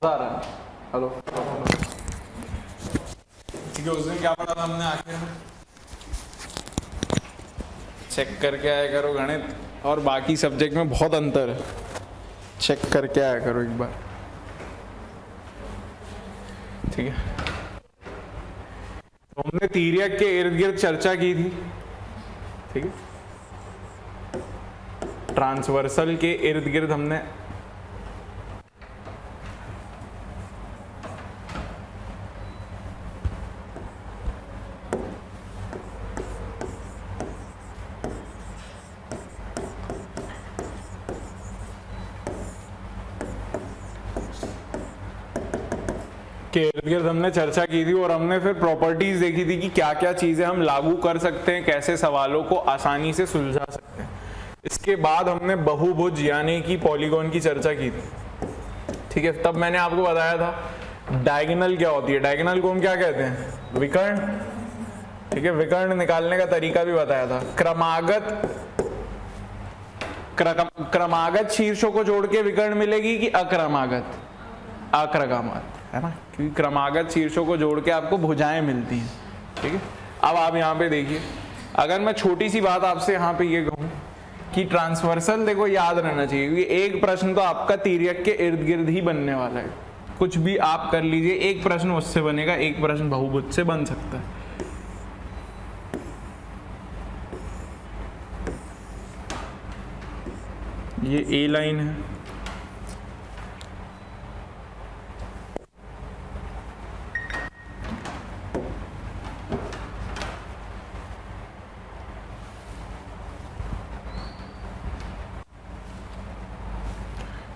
आ रहा है। हेलो, ठीक है। उस दिन क्या पढ़ा था हमने आखिर में? चेक करके आया करो गणित और बाकी सब्जेक्ट में बहुत अंतर है, चेक करके आया करो एक बार, ठीक है। तो हमने तिर्यक के इर्द गिर्द चर्चा की थी, ठीक है। ट्रांसवर्सल के इर्द गिर्द हमने के इर्द गिर्द हमने चर्चा की थी और हमने फिर प्रॉपर्टीज देखी थी कि क्या क्या चीजें हम लागू कर सकते हैं, कैसे सवालों को आसानी से सुलझा सकते हैं। इसके बाद हमने बहुभुज यानी कि पॉलीगॉन की चर्चा की थी, ठीक है। तब मैंने आपको बताया था डायगोनल क्या होती है। डायगोनल को हम क्या कहते हैं? विकर्ण, ठीक है। विकर्ण निकालने का तरीका भी बताया था। क्रमागत शीर्षों को जोड़ के विकर्ण मिलेगी कि अक्रमागत? अक्रमागत, है ना, क्योंकि क्रमागत शीर्षों को जोड़ के आपको भुजाएं मिलती हैं, ठीक है। अब आप यहाँ पे देखिए, अगर मैं छोटी सी बात आपसे यहाँ पे ये कहूँ कि ट्रांसवर्सल, देखो याद रहना चाहिए क्योंकि एक प्रश्न तो आपका तिर्यक के इर्द गिर्द ही बनने वाला है। कुछ भी आप कर लीजिए, एक प्रश्न उससे बनेगा, एक प्रश्न बहुभुज से बन सकता है। ये ए लाइन है,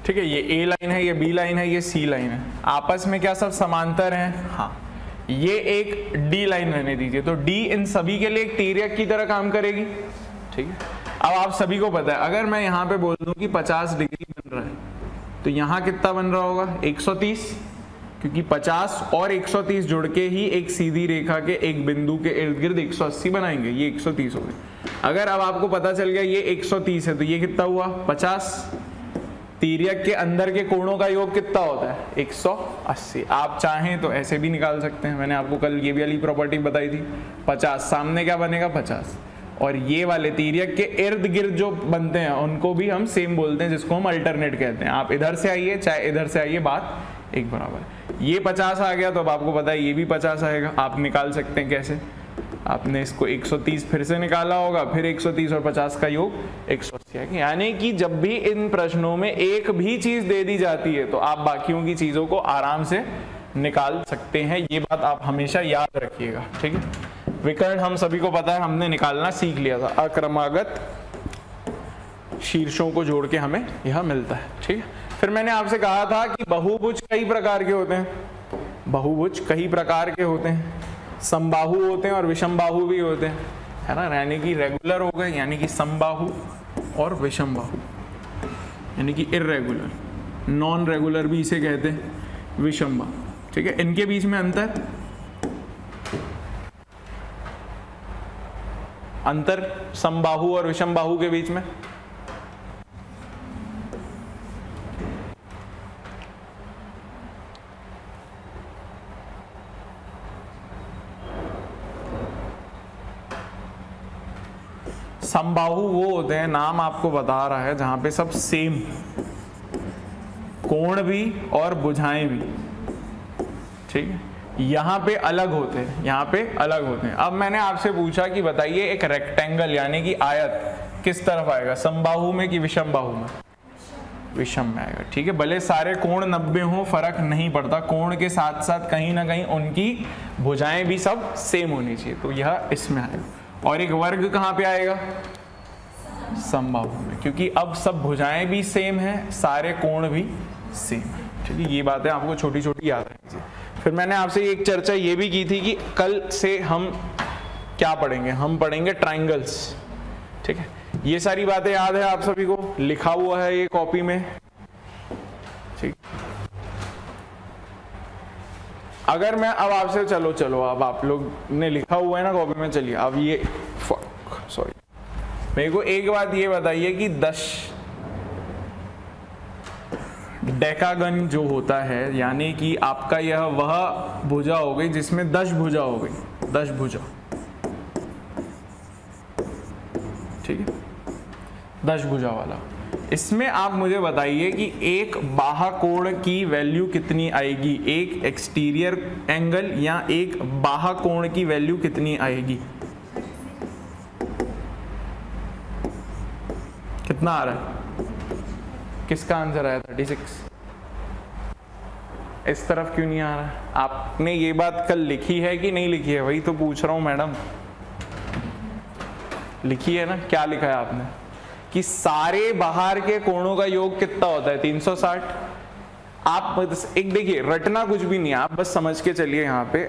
ठीक है। ये ए लाइन है, ये बी लाइन है, ये सी लाइन है। आपस में क्या सब समांतर हैं? हाँ। ये एक डी लाइन रहने दीजिए, तो डी इन सभी के लिए एक तिर्यक की तरह काम करेगी, ठीक है। अब आप सभी को पता है, अगर मैं यहाँ पे बोल दूं कि 50 डिग्री बन रहा है, तो यहाँ कितना बन रहा होगा? 130, क्योंकि 50 और 130 जुड़ के ही एक सीधी रेखा के एक बिंदु के इर्द गिर्द 180 बनाएंगे, ये 130 हो गए। अगर अब आपको पता चल गया ये 130 है, तो ये कितना हुआ? 50। तिर्यक के अंदर के कोणों का योग कितना होता है? 180। आप चाहें तो ऐसे भी निकाल सकते हैं, मैंने आपको कल ये वाली प्रॉपर्टी बताई थी। 50 सामने क्या बनेगा? 50। और ये वाले तिर्यक के इर्द गिर्द जो बनते हैं उनको भी हम सेम बोलते हैं, जिसको हम अल्टरनेट कहते हैं। आप इधर से आइए चाहे इधर से आइए, बात एक बराबर है। ये 50 आ गया तो अब आपको पता है ये भी 50 आएगा। आप निकाल सकते हैं कैसे? आपने इसको 130 फिर से निकाला होगा, फिर 130 और 50 का योग 180 है। यानी कि जब भी इन प्रश्नों में एक भी चीज दे दी जाती है तो आप बाकियों की चीजों को आराम से निकाल सकते हैं। ये बात आप हमेशा याद रखिएगा, ठीक है। विकर्ण हम सभी को पता है, हमने निकालना सीख लिया था। अक्रमागत शीर्षों को जोड़ के हमें यह मिलता है, ठीक है। फिर मैंने आपसे कहा था कि बहुभुज कई प्रकार के होते हैं। बहुभुज कई प्रकार के होते हैं, समबाहु होते हैं और विषमबाहु भी होते हैं, है ना। यानी कि रेगुलर हो गए, यानी कि समबाहु, और विषमबाहु यानी कि इर्रेगुलर, नॉन रेगुलर भी इसे कहते हैं, विषमबाहु, ठीक है। इनके बीच में अंतर समबाहु और विषमबाहु के बीच में समबाहु वो होते हैं, नाम आपको बता रहा है, जहां पे सब सेम, कोण भी और भुजाएं भी, ठीक है। यहां पे अलग होते हैं, यहां पे अलग होते हैं। अब मैंने आपसे पूछा कि बताइए एक रेक्टेंगल यानी कि आयत किस तरफ आएगा, समबाहु में कि विषमबाहु में? विषम में आएगा, ठीक है। भले सारे कोण 90 हो, फर्क नहीं पड़ता, कोण के साथ साथ कहीं ना कहीं उनकी भुजाएं भी सब सेम होनी चाहिए, तो यह इसमें आएगा। और एक वर्ग कहाँ पे आएगा? समबाहु में, क्योंकि अब सब भुजाएं भी सेम हैं, सारे कोण भी सेम है, ठीक है। ये बातें आपको छोटी छोटी याद रखिए। फिर मैंने आपसे एक चर्चा ये भी की थी कि कल से हम क्या पढ़ेंगे? हम पढ़ेंगे ट्राइंगल्स, ठीक है। ये सारी बातें याद है आप सभी को, लिखा हुआ है ये कॉपी में, ठीक। अगर मैं अब आपसे चलो अब आप लोग ने लिखा हुआ है ना कॉपी में, चलिए अब ये सॉरी, मेरे को एक बात ये बताइए कि डेकागन जो होता है, यानी कि आपका यह वह भुजा हो गई जिसमें 10 भुजा हो गई, 10 भुजा, ठीक है, 10 भुजा वाला। इसमें आप मुझे बताइए कि एक बाह्य कोण की वैल्यू कितनी आएगी, एक एक्सटीरियर एंगल या एक बाह्य कोण की वैल्यू कितनी आएगी? कितना आ रहा है? किसका आंसर आया? 36। इस तरफ क्यों नहीं आ रहा है? आपने ये बात कल लिखी है कि नहीं लिखी है? वही तो पूछ रहा हूं मैडम, लिखी है ना? क्या लिखा है आपने कि सारे बाहर के कोणों का योग कितना होता है? 360। आप एक देखिए, रटना कुछ भी नहीं है, आप बस समझ के चलिए। यहाँ पे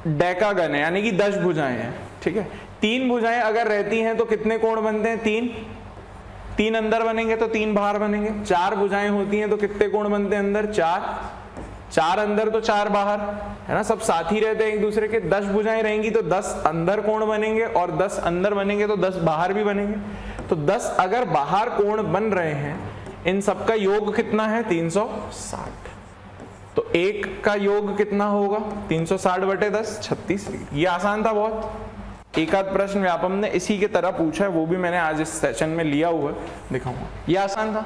डेकागन है यानी कि 10 भुजाएं हैं, ठीक है। 3 भुजाएं अगर रहती हैं तो कितने कोण बनते हैं? 3। 3 अंदर बनेंगे तो 3 बाहर बनेंगे। 4 भुजाएं होती हैं तो कितने कोण बनते हैं अंदर? 4। 4 अंदर तो 4 बाहर, है ना, सब साथ ही रहते हैं एक दूसरे के। 10 भुजाएं रहेंगी तो 10 अंदर कोण बनेंगे और 10 अंदर बनेंगे तो 10 बाहर भी बनेंगे। तो 10 अगर बाहर कोण बन रहे हैं, इन सब का योग कितना है? 360। तो एक का योग कितना होगा? 360/10, 36। ये आसान था बहुत। एक आध प्रश्न व्यापम ने इसी के तरह पूछा है, वो भी मैंने आज इस सेशन में लिया हुआ है, दिखाऊंगा। ये आसान था।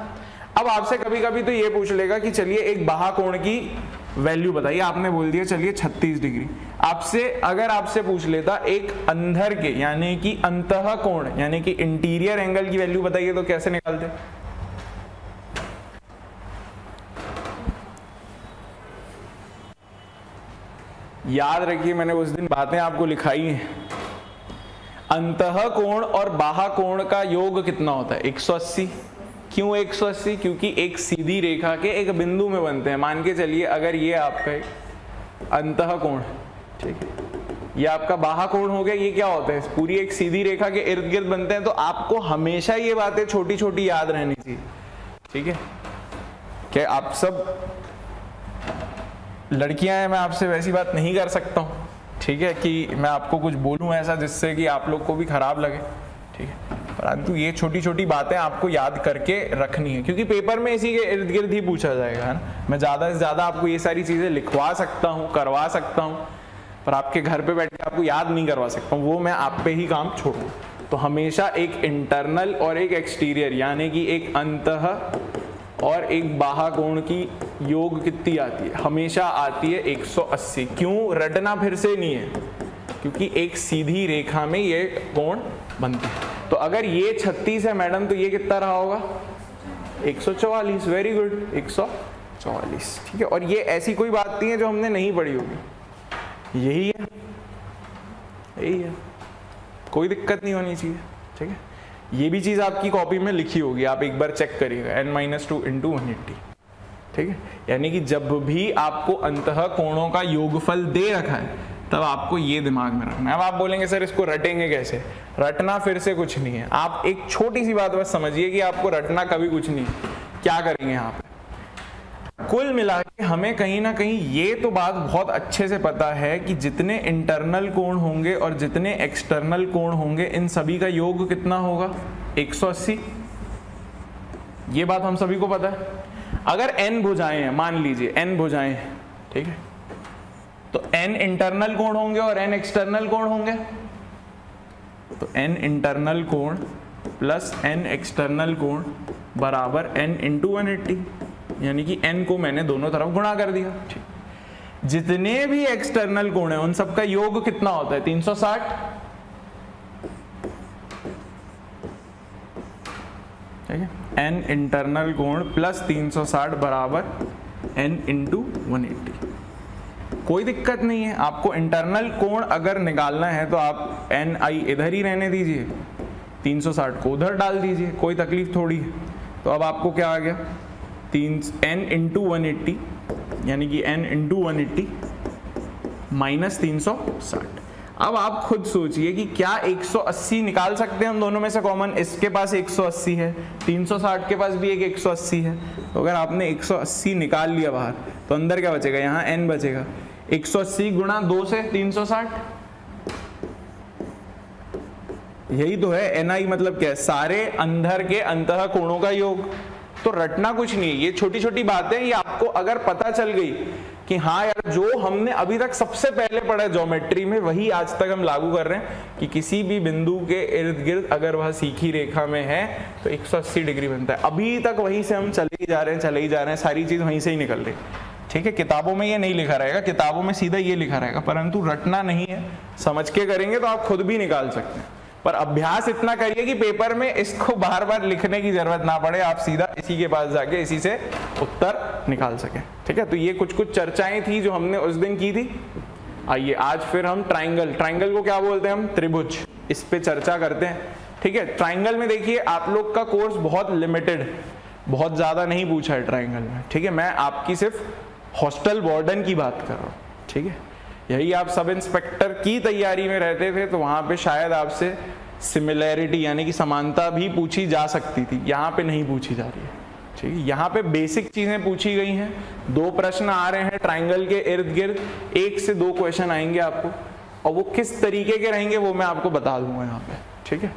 अब आपसे कभी कभी तो ये पूछ लेगा कि चलिए एक बाह्य कोण की वैल्यू बताइए। आपने बोल दिया चलिए 36 डिग्री। आपसे अगर आपसे पूछ लेता एक अंदर के यानी कि अंतः कोण यानी कि इंटीरियर एंगल की वैल्यू बताइए, तो कैसे निकालते? याद रखिए, मैंने उस दिन बातें आपको लिखाई हैं। अंतः कोण और बाह्य कोण का योग कितना होता है? 180। क्यों 180? क्योंकि एक सीधी रेखा के एक बिंदु में बनते हैं। मान के चलिए अगर ये आपका एक अंतः कोण, ठीक है, ये आपका बाह्य कोण हो गया। ये क्या होता है? पूरी एक सीधी रेखा के इर्द गिर्द बनते हैं। तो आपको हमेशा ये बातें छोटी छोटी याद रहनी चाहिए, ठीक है। क्या आप सब लड़कियां हैं, मैं आपसे वैसी बात नहीं कर सकता हूं, ठीक है, कि मैं आपको कुछ बोलूं ऐसा जिससे कि आप लोग को भी खराब लगे, ठीक है। परंतु ये छोटी छोटी बातें आपको याद करके रखनी है, क्योंकि पेपर में इसी के इर्द गिर्द ही पूछा जाएगा, है ना। मैं ज़्यादा से ज़्यादा आपको ये सारी चीज़ें लिखवा सकता हूँ, करवा सकता हूँ, पर आपके घर पे बैठ के आपको याद नहीं करवा सकता हूँ। वो मैं आप पे ही काम छोड़ूँ। तो हमेशा एक इंटरनल और एक एक्सटीरियर यानी कि एक अंतः और एक बाह्य कोण की योग कितनी आती है? हमेशा आती है 180। क्यों? रटना फिर से नहीं है, क्योंकि एक सीधी रेखा में ये कोण बनते हैं। तो अगर ये 36 है मैडम, तो ये कितना रहा होगा? 144। वेरी गुड, 144, ठीक है। और ये ऐसी कोई बात नहीं है जो हमने नहीं पढ़ी होगी, यही है, यही है, कोई दिक्कत नहीं होनी चाहिए, ठीक है। ये भी चीज आपकी कॉपी में लिखी होगी, आप एक बार चेक करिएगा, n-2 × 180, ठीक है। यानी कि जब भी आपको अंतः कोणों का योगफल दे रखा है, तब आपको ये दिमाग में रखना है। अब आप बोलेंगे सर इसको रटेंगे कैसे? रटना फिर से कुछ नहीं है। आप एक छोटी सी बात बस समझिए कि आपको रटना कभी कुछ नहीं है। क्या करेंगे यहाँ पे? कुल मिला के हमें कहीं ना कहीं ये तो बात बहुत अच्छे से पता है कि जितने इंटरनल कोण होंगे और जितने एक्सटर्नल कोण होंगे, इन सभी का योग कितना होगा? 180। ये बात हम सभी को पता है। अगर n भुजाएं हैं, मान लीजिए n भुजाएं हैं, ठीक है, तो n इंटरनल कोण होंगे और n एक्सटर्नल कोण होंगे। तो n इंटरनल कोण प्लस n एक्सटर्नल कोण बराबर n × 180, यानी कि n को मैंने दोनों तरफ गुणा कर दिया, ठीक। जितने भी एक्सटर्नल कोण है उन सबका योग कितना होता है? 360, ठीक है। n इंटरनल कोण प्लस 360 बराबर n × 180। कोई दिक्कत नहीं है। आपको इंटरनल कोण अगर निकालना है तो आप ni इधर ही रहने दीजिए, 360 को उधर डाल दीजिए, कोई तकलीफ थोड़ी है। तो अब आपको क्या आ गया? n × 180, यानी कि n × 180 माइनस 360। अब आप खुद सोचिए कि क्या 180 निकाल सकते हैं हम दोनों में से कॉमन? इसके पास 180 है, 360 के पास भी एक 180 है। तो अगर आपने 180 निकाल लिया बाहर, तो अंदर क्या बचेगा? यहाँ n बचेगा। 180 गुणा 2 से 360, यही तो है ni। मतलब क्या है? सारे अंदर के अंतः कोणों का योग। तो रटना कुछ नहीं है, ये छोटी छोटी बातें, ये आपको अगर पता चल गई कि हाँ यार जो हमने अभी तक सबसे पहले पढ़ा ज्योमेट्री में वही आज तक हम लागू कर रहे हैं कि किसी भी बिंदु के इर्द गिर्द अगर वह सीखी रेखा में है तो 180 डिग्री बनता है। अभी तक वहीं से हम चले ही जा रहे हैं, सारी चीज वहीं से ही निकल रही। ठीक है, किताबों में ये नहीं लिखा रहेगा, किताबों में सीधा ये लिखा रहेगा, परंतु रटना नहीं है, समझ के करेंगे तो आप खुद भी निकाल सकते हैं। पर अभ्यास इतना करिए कि पेपर में इसको बार बार लिखने की जरूरत ना पड़े, आप सीधा इसी के पास जाके इसी से उत्तर निकाल सकें। ठीक है, तो ये कुछ कुछ चर्चाएं थी जो हमने उस दिन की थी। आइए आज फिर हम ट्राइंगल को क्या बोलते हैं हम, त्रिभुज, इस पे चर्चा करते हैं। ठीक है, ट्राइंगल में देखिए आप लोग का कोर्स बहुत लिमिटेड, बहुत ज्यादा नहीं पूछा है ट्राइंगल में। ठीक है, मैं आपकी सिर्फ हॉस्टल वार्डन की बात कर रहा हूँ। ठीक है, यही आप सब इंस्पेक्टर की तैयारी में रहते थे तो वहां पे शायद आपसे सिमिलैरिटी यानी कि समानता भी पूछी जा सकती थी, यहाँ पे नहीं पूछी जा रही है। ठीक है, यहाँ पे बेसिक चीजें पूछी गई हैं। 2 प्रश्न आ रहे हैं ट्राइंगल के इर्द गिर्द, 1 से 2 क्वेश्चन आएंगे आपको, और वो किस तरीके के रहेंगे वो मैं आपको बता दूंगा यहाँ पे। ठीक है,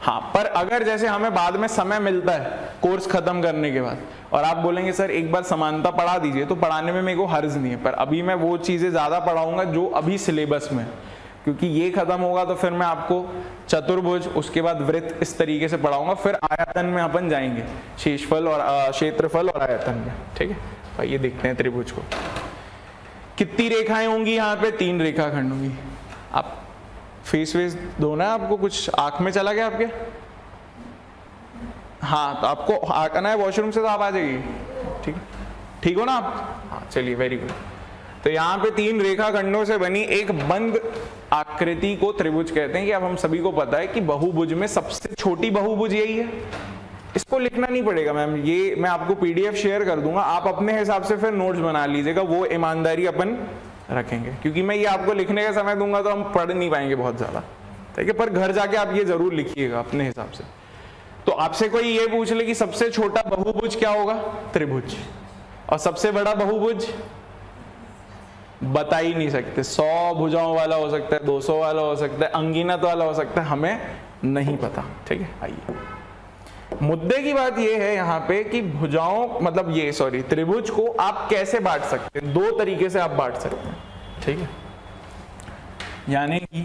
हाँ, पर अगर जैसे हमें बाद में समय मिलता है कोर्स खत्म करने के बाद और आप बोलेंगे सर एक बार समानता पढ़ा दीजिए, तो पढ़ाने में मेरे को हर्ज नहीं है, पर अभी मैं वो चीजें ज्यादा पढ़ाऊंगा जो अभी सिलेबस में, क्योंकि ये खत्म होगा तो फिर मैं आपको चतुर्भुज, उसके बाद वृत्त, इस तरीके से पढ़ाऊंगा। फिर आयतन में अपन जाएंगे, शेषफल और क्षेत्रफल और आयतन में। ठीक है, आइए देखते हैं त्रिभुज को। कितनी रेखाएं होंगी यहाँ पे, 3 रेखाखंड होंगी। आप फेस वेस धोना है आपको, कुछ आंख में चला गया आपके? हाँ, तो आपको आना है वॉशरूम से तो आप आ जाइए। ठीक है, ठीक हो ना आप? हाँ चलिए, वेरी गुड। तो यहाँ पे 3 रेखाखंडों से बनी एक बंद आकृति को त्रिभुज कहते हैं। कि अब हम सभी को पता है कि बहुभुज में सबसे छोटी बहुभुज यही है, इसको लिखना नहीं पड़ेगा मैम, ये मैं आपको पीडीएफ शेयर कर दूंगा, आप अपने हिसाब से फिर नोट्स बना लीजिएगा, वो ईमानदारी अपन रखेंगे, क्योंकि मैं ये आपको लिखने का समय दूंगा तो हम पढ़ नहीं पाएंगे बहुत ज्यादा। ठीक है, पर घर जाके आप ये जरूर लिखिएगा अपने हिसाब से। तो आपसे कोई ये पूछ ले कि सबसे छोटा बहुभुज क्या होगा, त्रिभुज, और सबसे बड़ा बहुभुज बता ही नहीं सकते। 100 भुजाओं वाला हो सकता है, 200 वाला हो सकता है, अंगिनत वाला हो सकता है, हमें नहीं पता। ठीक है, आइए मुद्दे की बात यह है यहाँ पे कि भुजाओं मतलब ये त्रिभुज को आप कैसे बांट सकते हैं। 2 तरीके से आप बांट सकते हैं। ठीक है, यानी कि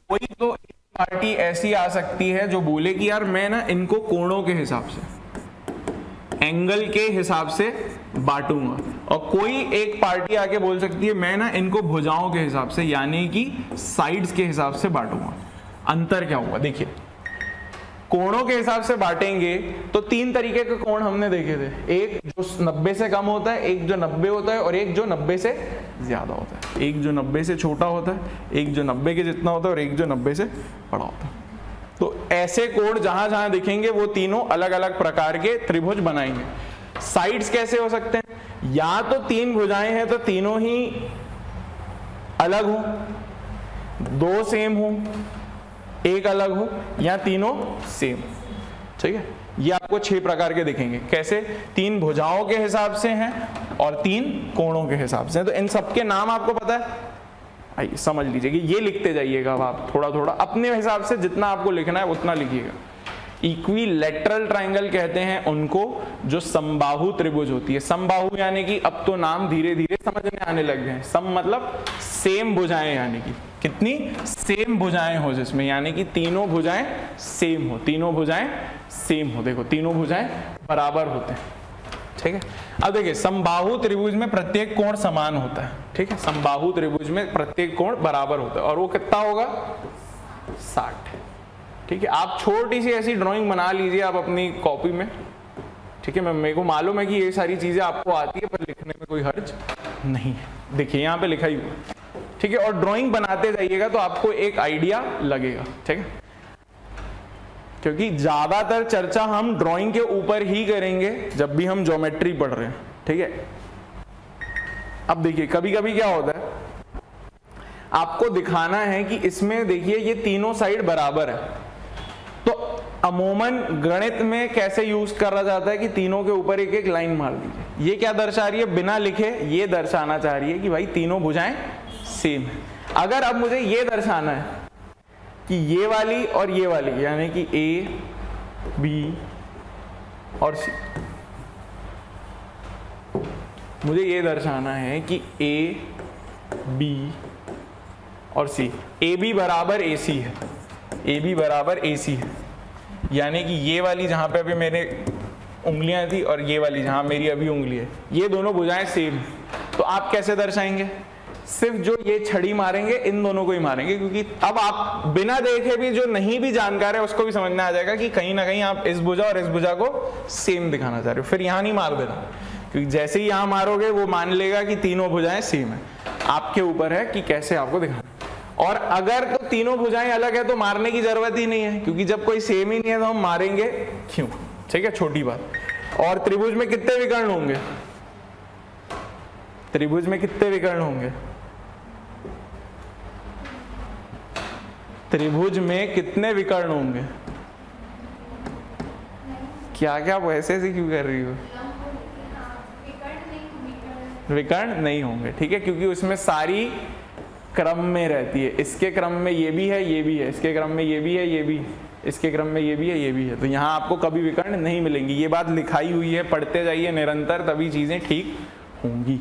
कोई तो एक पार्टी ऐसी आ सकती है जो बोले कि यार मैं ना इनको कोणों के हिसाब से, एंगल के हिसाब से बांटूंगा, और कोई एक पार्टी आके बोल सकती है मैं ना इनको भुजाओं के हिसाब से यानी कि साइड्स के हिसाब से बांटूंगा। अंतर क्या होगा, देखिए कोणों के हिसाब से बांटेंगे तो 3 तरीके के कोण हमने देखे थे, एक जो 90 से कम होता है, एक जो 90 होता है, और एक जो 90 से ज्यादा होता है। एक जो 90 से छोटा होता है, एक जो 90 के जितना होता है, और एक जो 90 से बड़ा होता है। तो ऐसे कोण जहां जहां दिखेंगे वो तीनों अलग अलग प्रकार के त्रिभुज बनाएंगे। साइड्स कैसे हो सकते हैं, या तो 3 भुजाएं हैं तो तीनों ही अलग हो, 2 सेम हो, एक अलग हो, या तीनों सेम। ठीक है, ये आपको 6 प्रकार के दिखेंगे। कैसे, 3 भुजाओं के हिसाब से हैं और 3 कोणों के हिसाब से हैं। तो इन सबके नाम आपको पता है, आइए समझ लीजिए कि ये लिखते जाइएगा आप थोड़ा थोड़ा अपने हिसाब से, जितना आपको लिखना है उतना लिखिएगा। इक्विलैटरल ट्राइंगल कहते हैं उनको जो समबाहु त्रिभुज होती है। समबाहु यानी कि अब तो नाम धीरे धीरे समझने आने लग गए। सम मतलब सेम भुजाएं, यानी कि कितनी सेम भुजाएं हो जिसमें, यानी कि तीनों भुजाएं सेम हो, तीनों भुजाएं सेम हो। देखो तीनों भुजाएं बराबर होते हैं। ठीक है, अब देखिए समबाहु त्रिभुज में प्रत्येक कोण समान होता है। ठीक है, समबाहु त्रिभुज में प्रत्येक कोण बराबर होता है, और वो कितना होगा, 60। ठीक है, आप छोटी सी ऐसी ड्राइंग बना लीजिए आप अपनी कॉपी में। ठीक है, मेरे को मालूम है कि ये सारी चीजें आपको आती है, पर लिखने में कोई हर्ज नहीं है। देखिए यहाँ पे लिखा ही हुआ। ठीक है, और ड्राइंग बनाते जाइएगा तो आपको एक आइडिया लगेगा। ठीक है, क्योंकि ज्यादातर चर्चा हम ड्राइंग के ऊपर ही करेंगे जब भी हम ज्योमेट्री पढ़ रहे हैं। ठीक है, अब देखिए कभी कभी क्या होता है, आपको दिखाना है कि इसमें देखिए ये तीनों साइड बराबर है, तो अमूमन गणित में कैसे यूज करा जाता है कि तीनों के ऊपर एक एक लाइन मार दीजिए। ये क्या दर्शा रही है, बिना लिखे ये दर्शाना चाह रही है कि भाई तीनों भुजाएं सेम है। अगर अब मुझे ये दर्शाना है कि ये वाली और ये वाली, यानी कि ए बी और सी। मुझे ये दर्शाना है कि ए बी और सी, ए बी बराबर ए सी है, ए बी बराबर ए सी है, यानी कि ये वाली जहां पे अभी मेरे उंगलियां थी और ये वाली जहां मेरी अभी उंगली है, ये दोनों भुजाएं सेम। तो आप कैसे दर्शाएंगे? सिर्फ जो ये छड़ी मारेंगे इन दोनों को ही मारेंगे, क्योंकि अब आप बिना देखे भी जो नहीं भी जानकार है उसको भी समझ में आ जाएगा कि कहीं ना कहीं आप इस भुजा और इस भुजा को सेम दिखाना चाह रहे हो। फिर यहां नहीं मार देना, क्योंकि जैसे ही यहां मारोगे वो मान लेगा कि तीनों भुजाएं सेम है। आपके ऊपर है कि कैसे आपको दिखाना। और अगर तो तीनों भुजाएं अलग है तो मारने की जरूरत ही नहीं है, क्योंकि जब कोई सेम ही नहीं है तो हम मारेंगे क्यों? ठीक है, छोटी बात। और त्रिभुज में कितने विकर्ण होंगे? त्रिभुज में कितने विकर्ण होंगे? त्रिभुज में कितने विकर्ण होंगे? क्या क्या वैसे से क्यों कर रही हो? विकर्ण नहीं होंगे, ठीक है, क्योंकि उसमें सारी क्रम में रहती है। इसके क्रम में ये भी है, ये भी है, इसके क्रम में ये भी है, ये भी, इसके क्रम में ये भी है, ये भी है। तो यहाँ आपको कभी विकर्ण नहीं मिलेंगी। ये बात लिखाई हुई है, पढ़ते जाइए निरंतर, तभी चीजें ठीक होंगी।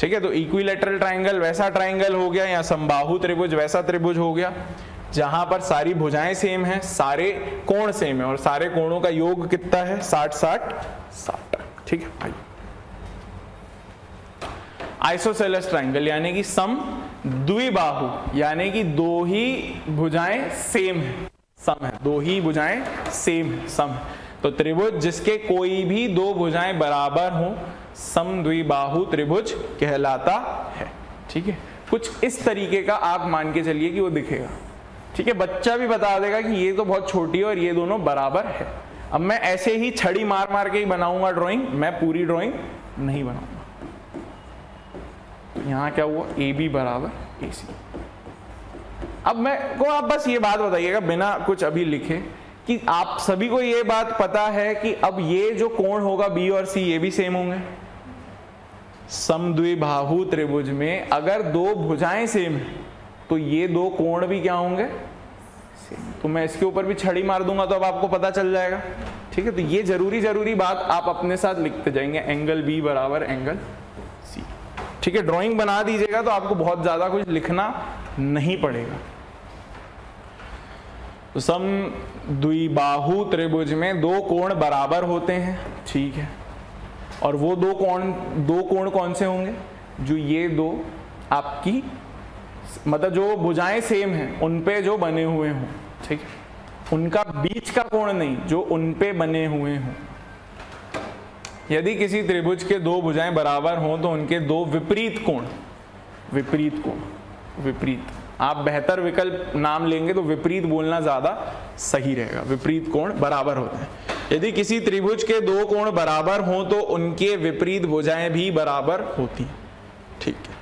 ठीक है, तो इक्विलैटरल ट्रायंगल वैसा ट्रायंगल हो गया, या समबाहु त्रिभुज वैसा त्रिभुज हो गया जहां पर सारी भुजाएं सेम है, सारे कोण सेम है, और सारे कोणों का योग कितना है? 60-60-60। ठीक है भाई। आइसोसेलेस ट्रायंगल यानी कि सम द्विबाहु, यानी कि दो ही भुजाएं सेम है, सम है, दो ही भुजाएं सेम है, सम है। तो त्रिभुज जिसके कोई भी दो भुजाएं बराबर हो, सम द्विबाहु त्रिभुज कहलाता है। ठीक है, कुछ इस तरीके का आप मान के चलिए कि वो दिखेगा। ठीक है, बच्चा भी बता देगा कि ये तो बहुत छोटी है और ये दोनों बराबर है। अब मैं ऐसे ही छड़ी मार मार के ही बनाऊंगा ड्राइंग, मैं पूरी ड्राइंग नहीं बनाऊंगा। तो यहां क्या हुआ? ए बी बराबर ए सी। अब मैं को आप बस ये बात बताइएगा बिना कुछ अभी लिखे कि आप सभी को ये बात पता है कि अब ये जो कोण होगा बी और सी, ये भी सेम होंगे। समद्विबाहु त्रिभुज में अगर दो भुजाएं सेम है तो ये दो कोण भी क्या होंगे? सेम। तो मैं इसके ऊपर भी छड़ी मार दूंगा तो अब आपको पता चल जाएगा। ठीक है, तो ये जरूरी बात आप अपने साथ लिखते जाएंगे, एंगल बी बराबर एंगल सी। ठीक है, ड्राइंग बना दीजिएगा तो आपको बहुत ज्यादा कुछ लिखना नहीं पड़ेगा। तो समद्विबाहु त्रिभुज में दो कोण बराबर होते हैं। ठीक है, और वो दो कोण कौन से होंगे? जो ये दो आपकी मतलब जो भुजाएं सेम हैं उन पे जो बने हुए हों। ठीक है, उनका बीच का कोण नहीं, जो उन पे बने हुए हों। यदि किसी त्रिभुज के दो भुजाएं बराबर हों तो उनके दो विपरीत कोण, विपरीत, आप बेहतर विकल्प नाम लेंगे तो विपरीत बोलना ज्यादा सही रहेगा। विपरीत कोण बराबर होते हैं। यदि किसी त्रिभुज के दो कोण बराबर हों तो उनके विपरीत भुजाएं भी बराबर होती हैं। ठीक है,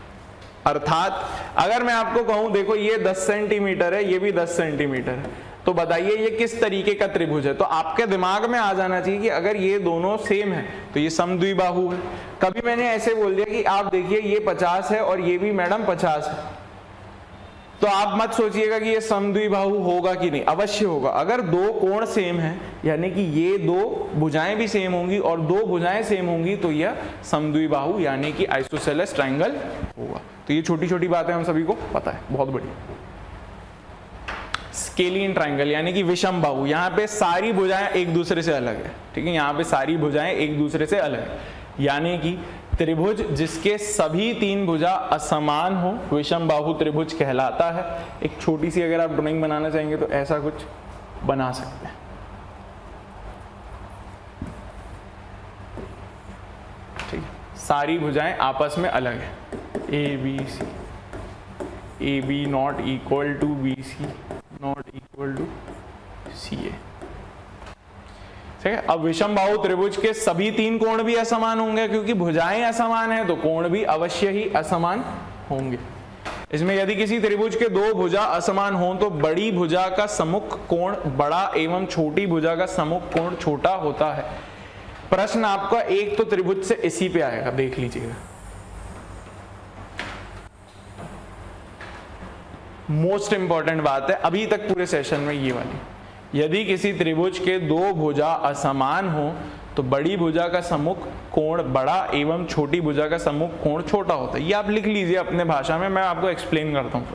अर्थात अगर मैं आपको कहूं देखो ये 10 सेंटीमीटर है, ये भी 10 सेंटीमीटर है, तो बताइए ये किस तरीके का त्रिभुज है? तो आपके दिमाग में आ जाना चाहिए कि अगर ये दोनों सेम है तो ये समद्विबाहु है। कभी मैंने ऐसे बोल दिया कि आप देखिए ये 50 है और ये भी मैडम 50 है, तो आप मत सोचिएगा कि ये समद्विबाहु होगा कि नहीं, अवश्य होगा। अगर दो कोण सेम है यानी कि ये दो भुजाएं भी सेम होंगी और दो भुजाएं सेम होंगी तो यह समद्विबाहु यानी कि आइसोसेलेस ट्रायंगल होगा। तो ये छोटी छोटी बातें हम सभी को पता है, बहुत बढ़िया। स्केलियन ट्रायंगल यानी कि विषम बाहु, यहाँ पे सारी भुजाएं एक दूसरे से अलग है। ठीक है, यहाँ पे सारी भुजाएं एक दूसरे से अलग है, यानी कि त्रिभुज जिसके सभी तीन भुजा असमान हो विषम बाहु त्रिभुज कहलाता है। एक छोटी सी अगर आप ड्राइंग बनाना चाहेंगे तो ऐसा कुछ बना सकते हैं। ठीक है, सारी भुजाएं आपस में अलग है, A B C, A B not equal to B C not equal to C A. ठीक है, अब विषम बाहु त्रिभुज के सभी तीन कोण भी असमान होंगे, क्योंकि भुजाएं असमान है तो कोण भी अवश्य ही असमान होंगे। इसमें यदि किसी त्रिभुज के दो भुजा असमान हो तो बड़ी भुजा का सम्मुख कोण बड़ा एवं छोटी भुजा का सम्मुख कोण छोटा होता है। प्रश्न आपका एक तो त्रिभुज से इसी पे आएगा, देख लीजिएगा। मोस्ट इंपॉर्टेंट बात है अभी तक पूरे सेशन में ये वाली, यदि किसी त्रिभुज के दो भुजा असमान हो तो बड़ी भुजा का सम्मुख कोण बड़ा एवं छोटी भुजा का सम्मुख कोण छोटा होता है। ये आप लिख लीजिए अपने भाषा में, मैं आपको एक्सप्लेन करता हूँ।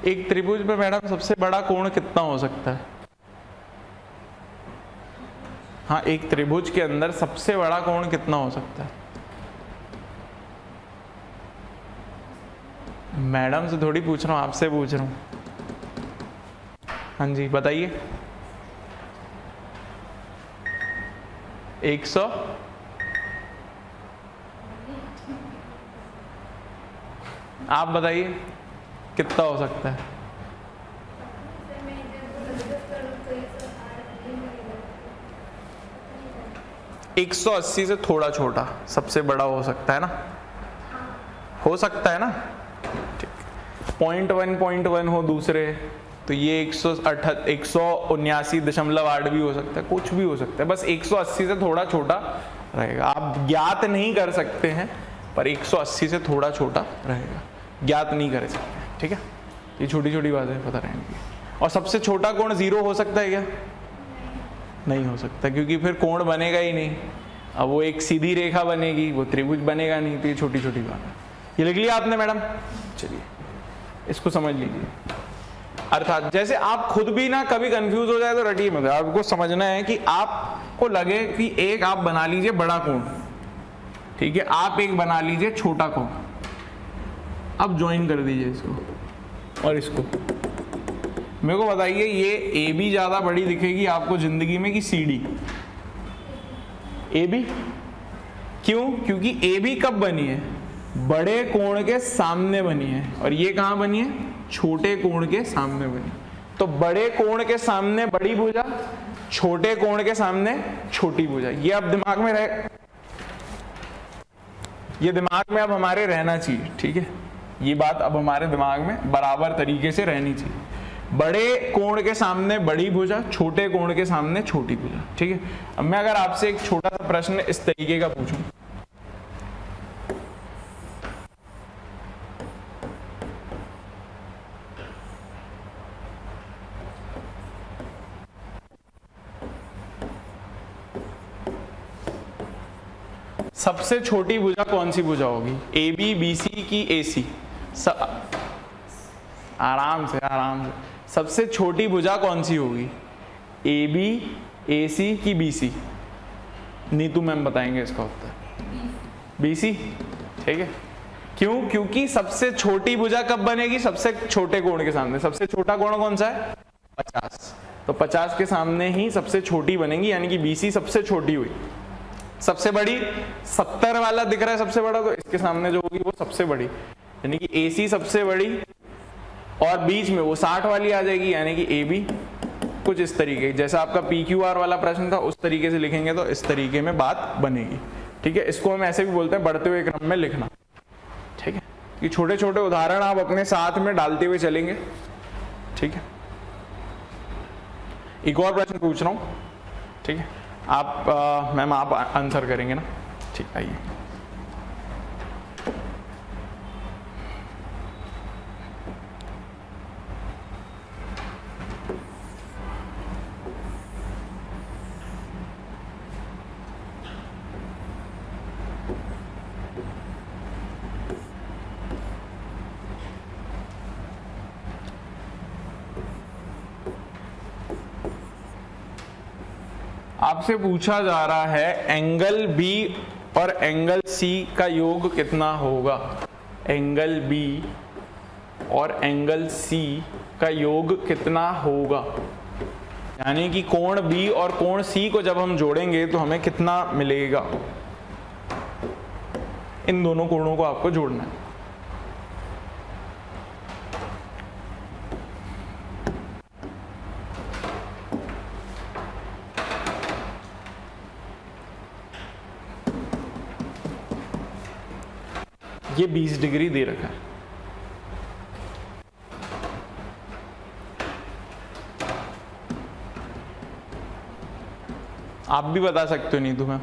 एक त्रिभुज में मैडम सबसे बड़ा कोण कितना हो सकता है? हाँ, एक त्रिभुज के अंदर सबसे बड़ा कोण कितना हो सकता है? मैडम से थोड़ी पूछ रहा हूं, आपसे पूछ रहा हूं। हाँ जी बताइए। 100। आप बताइए कितना हो सकता है? 180 से थोड़ा छोटा सबसे बड़ा हो सकता है ना? हो सकता है ना? ठीक। 0.1 हो दूसरे, तो ये 179.8 भी हो सकता है, कुछ भी हो सकता है, बस 180 से थोड़ा छोटा रहेगा। आप ज्ञात नहीं कर सकते हैं, पर 180 से थोड़ा छोटा रहेगा, ज्ञात नहीं कर सकते। ठीक है, ये छोटी छोटी बातें पता रहेंगी। और सबसे छोटा कोण 0 हो सकता है क्या? नहीं हो सकता, क्योंकि फिर कोण बनेगा ही नहीं। अब वो एक सीधी रेखा बनेगी, वो त्रिभुज बनेगा नहीं। तो ये छोटी छोटी बात है। ये लिख लिया आपने मैडम? चलिए इसको समझ लीजिए। अर्थात जैसे आप खुद भी ना कभी कंफ्यूज हो जाए तो रटिए मत, आपको समझना है कि आपको लगे कि एक आप बना लीजिए बड़ा कोण, ठीक है, आप एक बना लीजिए छोटा कोण, अब ज्वाइन कर दीजिए इसको और इसको। मेरे को बताइए ये ए बी ज्यादा बड़ी दिखेगी आपको जिंदगी में कि सी डी? A B. क्यों? क्योंकि ए बी कब बनी है? बड़े कोण के सामने बनी है, और ये कहां बनी है? छोटे कोण के सामने बनी। तो बड़े कोण के सामने बड़ी भुजा, छोटे कोण के सामने छोटी भुजा। ये अब दिमाग में रहे, ये दिमाग में अब हमारे रहना चाहिए। ठीक है, ये बात अब हमारे दिमाग में बराबर तरीके से रहनी चाहिए। बड़े कोण के सामने बड़ी भुजा, छोटे कोण के सामने छोटी भुजा। ठीक है, अब मैं अगर आपसे एक छोटा सा प्रश्न इस तरीके का पूछूं, सबसे छोटी भुजा कौन सी भुजा होगी? ए बी बी सी की ए सी? आराम से आराम से, सबसे छोटी भुजा कौन सी होगी? ए बी ए सी की बी सी? नीतू मैम बताएंगे इसका उत्तर। B C. ठीक है, क्यों? क्योंकि सबसे छोटी भुजा कब बनेगी? सबसे छोटे कोण के सामने। सबसे छोटा कोण कौन सा है? 50। तो 50 के सामने ही सबसे छोटी बनेगी, यानी कि बी सी सबसे छोटी हुई। सबसे बड़ी 70 वाला दिख रहा है सबसे बड़ा, तो इसके सामने जो होगी वो सबसे बड़ी, यानी कि ए सी सबसे बड़ी, और बीच में वो 60 वाली आ जाएगी, यानी कि ए बी। कुछ इस तरीके, जैसा आपका पी क्यू आर वाला प्रश्न था उस तरीके से लिखेंगे तो इस तरीके में बात बनेगी। ठीक है, इसको हम ऐसे भी बोलते हैं बढ़ते हुए क्रम में लिखना। ठीक है, ये छोटे छोटे उदाहरण आप अपने साथ में डालते हुए चलेंगे। ठीक है, एक और प्रश्न पूछ रहा हूं। ठीक है, आप मैम आप आंसर करेंगे ना? ठीक, आइए। आपसे पूछा जा रहा है एंगल बी और एंगल सी का योग कितना होगा? एंगल बी और एंगल सी का योग कितना होगा, यानी कि कोण बी और कोण सी को जब हम जोड़ेंगे तो हमें कितना मिलेगा? इन दोनों कोणों को आपको जोड़ना है। ये 20 डिग्री दे रखा है। आप भी बता सकते हो नीतू मैम,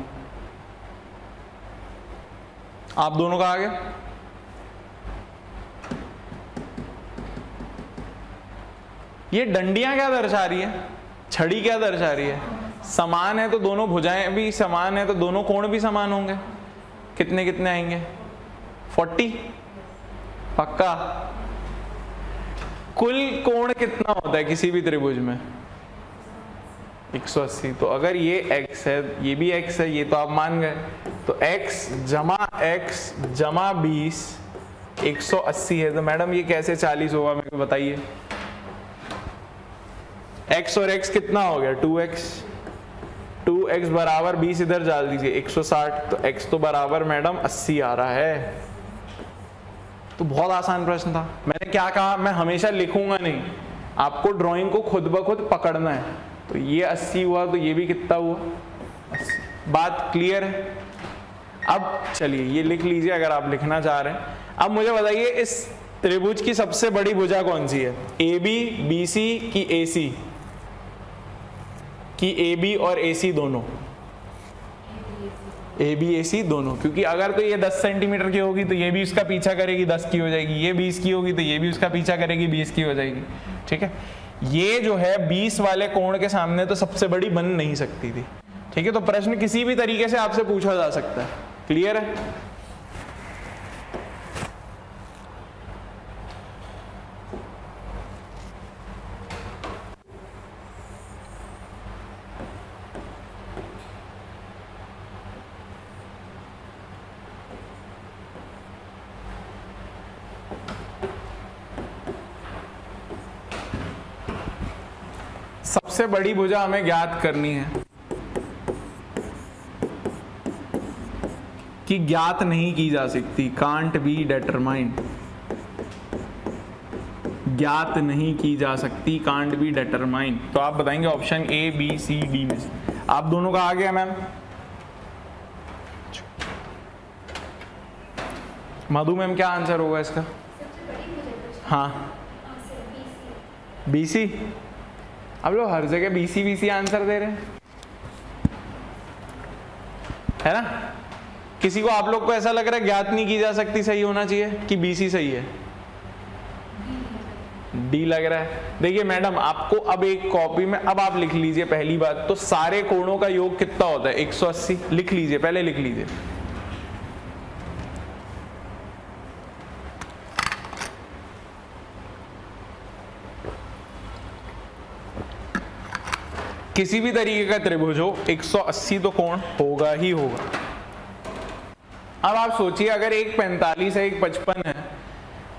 आप दोनों का आ गया। ये डंडियां क्या दर्शा रही है, छड़ी क्या दर्शा रही है? समान है तो दोनों भुजाएं भी समान है तो दोनों कोण भी समान होंगे। कितने कितने आएंगे? 40 पक्का। कुल कोण कितना होता है किसी भी त्रिभुज में? 180। तो अगर ये x है, ये भी x है, ये तो आप मान गए, तो x जमा 20 180 है। तो मैडम ये कैसे 40 होगा, मेरे को बताइए। x और x कितना हो गया? 2x बराबर 20 इधर डाल दीजिए 160, तो x तो बराबर मैडम 80 आ रहा है। तो बहुत आसान प्रश्न था। मैंने क्या कहा, मैं हमेशा लिखूंगा नहीं, आपको ड्राइंग को खुद ब खुद पकड़ना है। तो ये 80 हुआ तो ये भी कितना हुआ? 80। बात क्लियर है? अब चलिए ये लिख लीजिए अगर आप लिखना चाह रहे हैं। अब मुझे बताइए इस त्रिभुज की सबसे बड़ी भुजा कौन सी है? AB, BC की AC? कि AB और AC दोनों? AB AC दोनों, क्योंकि अगर तो ये 10 सेंटीमीटर की होगी तो ये भी उसका पीछा करेगी, 10 की हो जाएगी। ये 20 की होगी तो ये भी उसका पीछा करेगी, 20 की हो जाएगी। ठीक है, ये जो है 20 वाले कोण के सामने तो सबसे बड़ी बन नहीं सकती थी। ठीक है, तो प्रश्न किसी भी तरीके से आपसे पूछा जा सकता है। क्लियर है? सबसे बड़ी भुजा हमें ज्ञात करनी है कि ज्ञात नहीं की जा सकती, कांट बी डिटरमाइंड। ज्ञात नहीं की जा सकती, कांट बी डिटरमाइंड। तो आप बताएंगे option A, B, C, D में से। आप दोनों का आ गया मैम? मधु मैम क्या आंसर होगा इसका? हाँ BC। अब लोग हर जगह BC आंसर दे रहे हैं, है ना? किसी को आप लोग को ऐसा लग रहा है ज्ञात नहीं की जा सकती सही होना चाहिए कि BC सही है? D लग रहा है। देखिए मैडम, आपको अब एक कॉपी में अब आप लिख लीजिए पहली बात तो सारे कोणों का योग कितना होता है? 180। लिख लीजिए, पहले लिख लीजिए। किसी भी तरीके का त्रिभुज हो 180 तो कोण होगा ही होगा। अब आप सोचिए अगर एक 45 है एक 55 है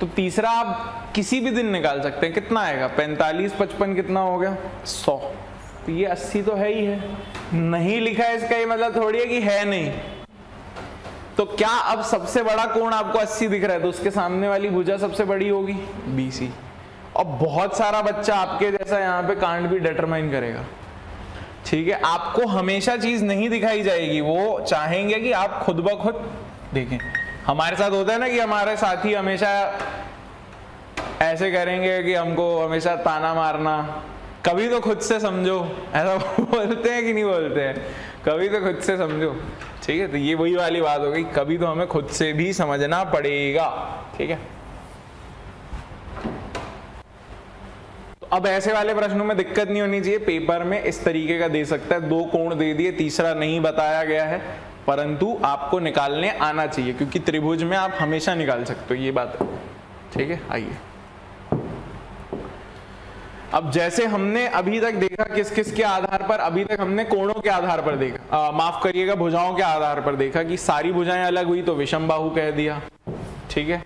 तो तीसरा आप किसी भी दिन निकाल सकते हैं। कितना आएगा? 45 55 कितना हो गया? 100। तो ये 80 तो है ही है, नहीं लिखा है इसका ये मतलब थोड़ी है कि है नहीं। तो क्या अब सबसे बड़ा कोण आपको 80 दिख रहा है तो उसके सामने वाली भुजा सबसे बड़ी होगी BC। और बहुत सारा बच्चा आपके जैसा यहाँ पे कांट भी डिटरमाइन करेगा। ठीक है, आपको हमेशा चीज नहीं दिखाई जाएगी, वो चाहेंगे कि आप खुद ब खुद देखें। हमारे साथ होता है ना कि हमारे साथी हमेशा ऐसे करेंगे कि हमको हमेशा ताना मारना, कभी तो खुद से समझो, ऐसा बोलते हैं कि नहीं बोलते हैं? कभी तो खुद से समझो। ठीक है, तो ये वही वाली बात हो गई, कभी तो हमें खुद से भी समझना पड़ेगा। ठीक है, अब ऐसे वाले प्रश्नों में दिक्कत नहीं होनी चाहिए। पेपर में इस तरीके का दे सकता है, 2 कोण दे दिए, तीसरा नहीं बताया गया है, परंतु आपको निकालने आना चाहिए क्योंकि त्रिभुज में आप हमेशा निकाल सकते हो, ये बात है। ठीक है, आइए अब जैसे हमने अभी तक देखा किस किस के आधार पर, अभी तक हमने कोणों के आधार पर देखा, माफ करिएगा भुजाओं के आधार पर देखा कि सारी भुजाएं अलग हुई तो विषमबाहु कह दिया। ठीक है,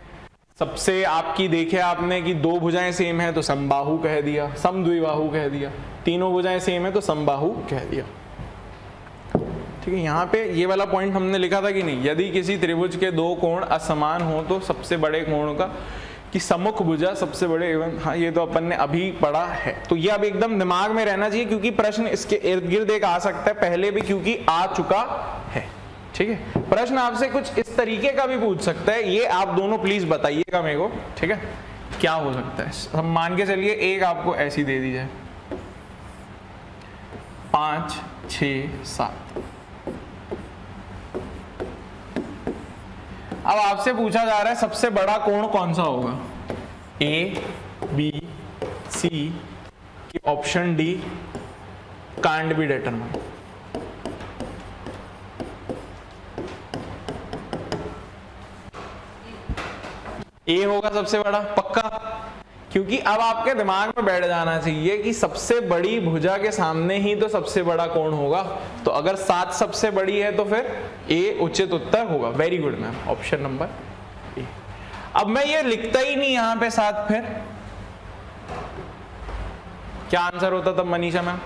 सबसे आपकी देखे आपने कि 2 भुजाएं सेम है तो समबाहु कह दिया, समद्विबाहु कह दिया, तीनों भुजाएं सेम है तो समबाहु कह दिया। ठीक है, यहाँ पे ये वाला पॉइंट हमने लिखा था कि नहीं, यदि किसी त्रिभुज के 2 कोण असमान हो तो सबसे बड़े कोण का कि सम्मुख भुजा सबसे बड़े एवं, हाँ ये तो अपन ने अभी पढ़ा है। तो ये अब एकदम दिमाग में रहना चाहिए क्योंकि प्रश्न इसके इर्द गिर्द एक आ सकता है, पहले भी क्योंकि आ चुका है। ठीक है, प्रश्न आपसे कुछ इस तरीके का भी पूछ सकता है, ये आप दोनों प्लीज बताइएगा मेरे को। ठीक है, क्या हो सकता है? हम मान के चलिए एक आपको ऐसी दे दी जाए, 5 6 7। अब आपसे पूछा जा रहा है सबसे बड़ा कोण कौन सा होगा, ए बी सी की option D can't be determined. A होगा सबसे बड़ा पक्का, क्योंकि अब आपके दिमाग में बैठ जाना चाहिए कि सबसे बड़ी भुजा के सामने ही तो सबसे बड़ा कोण होगा, तो अगर 7 सबसे बड़ी है तो फिर ए उचित उत्तर होगा। Very good ma'am, option number A. अब मैं ये लिखता ही नहीं यहां पे 7, फिर क्या आंसर होता तब मनीषा मैम?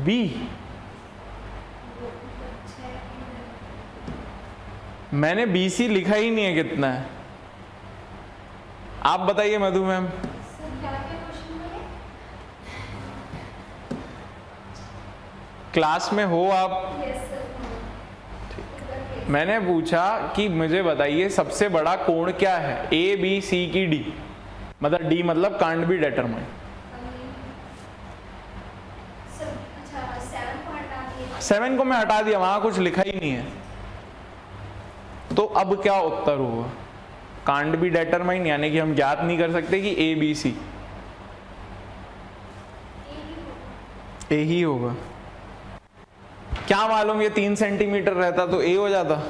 बी। मैंने BC लिखा ही नहीं है कितना है, आप बताइए मधु मैम। क्लास में हो आप? मैंने पूछा कि मुझे बताइए सबसे बड़ा कोण क्या है, A B C की D, मतलब D मतलब कांट बी डिटरमाइंड। 7 को मैं हटा दिया, वहां कुछ लिखा ही नहीं है, तो अब क्या उत्तर होगा? कांट बी डिटरमाइंड, यानी कि हम ज्ञात नहीं कर सकते कि A B C। ए ही होगा। क्या मालूम ये 3 सेंटीमीटर रहता तो A हो जाता,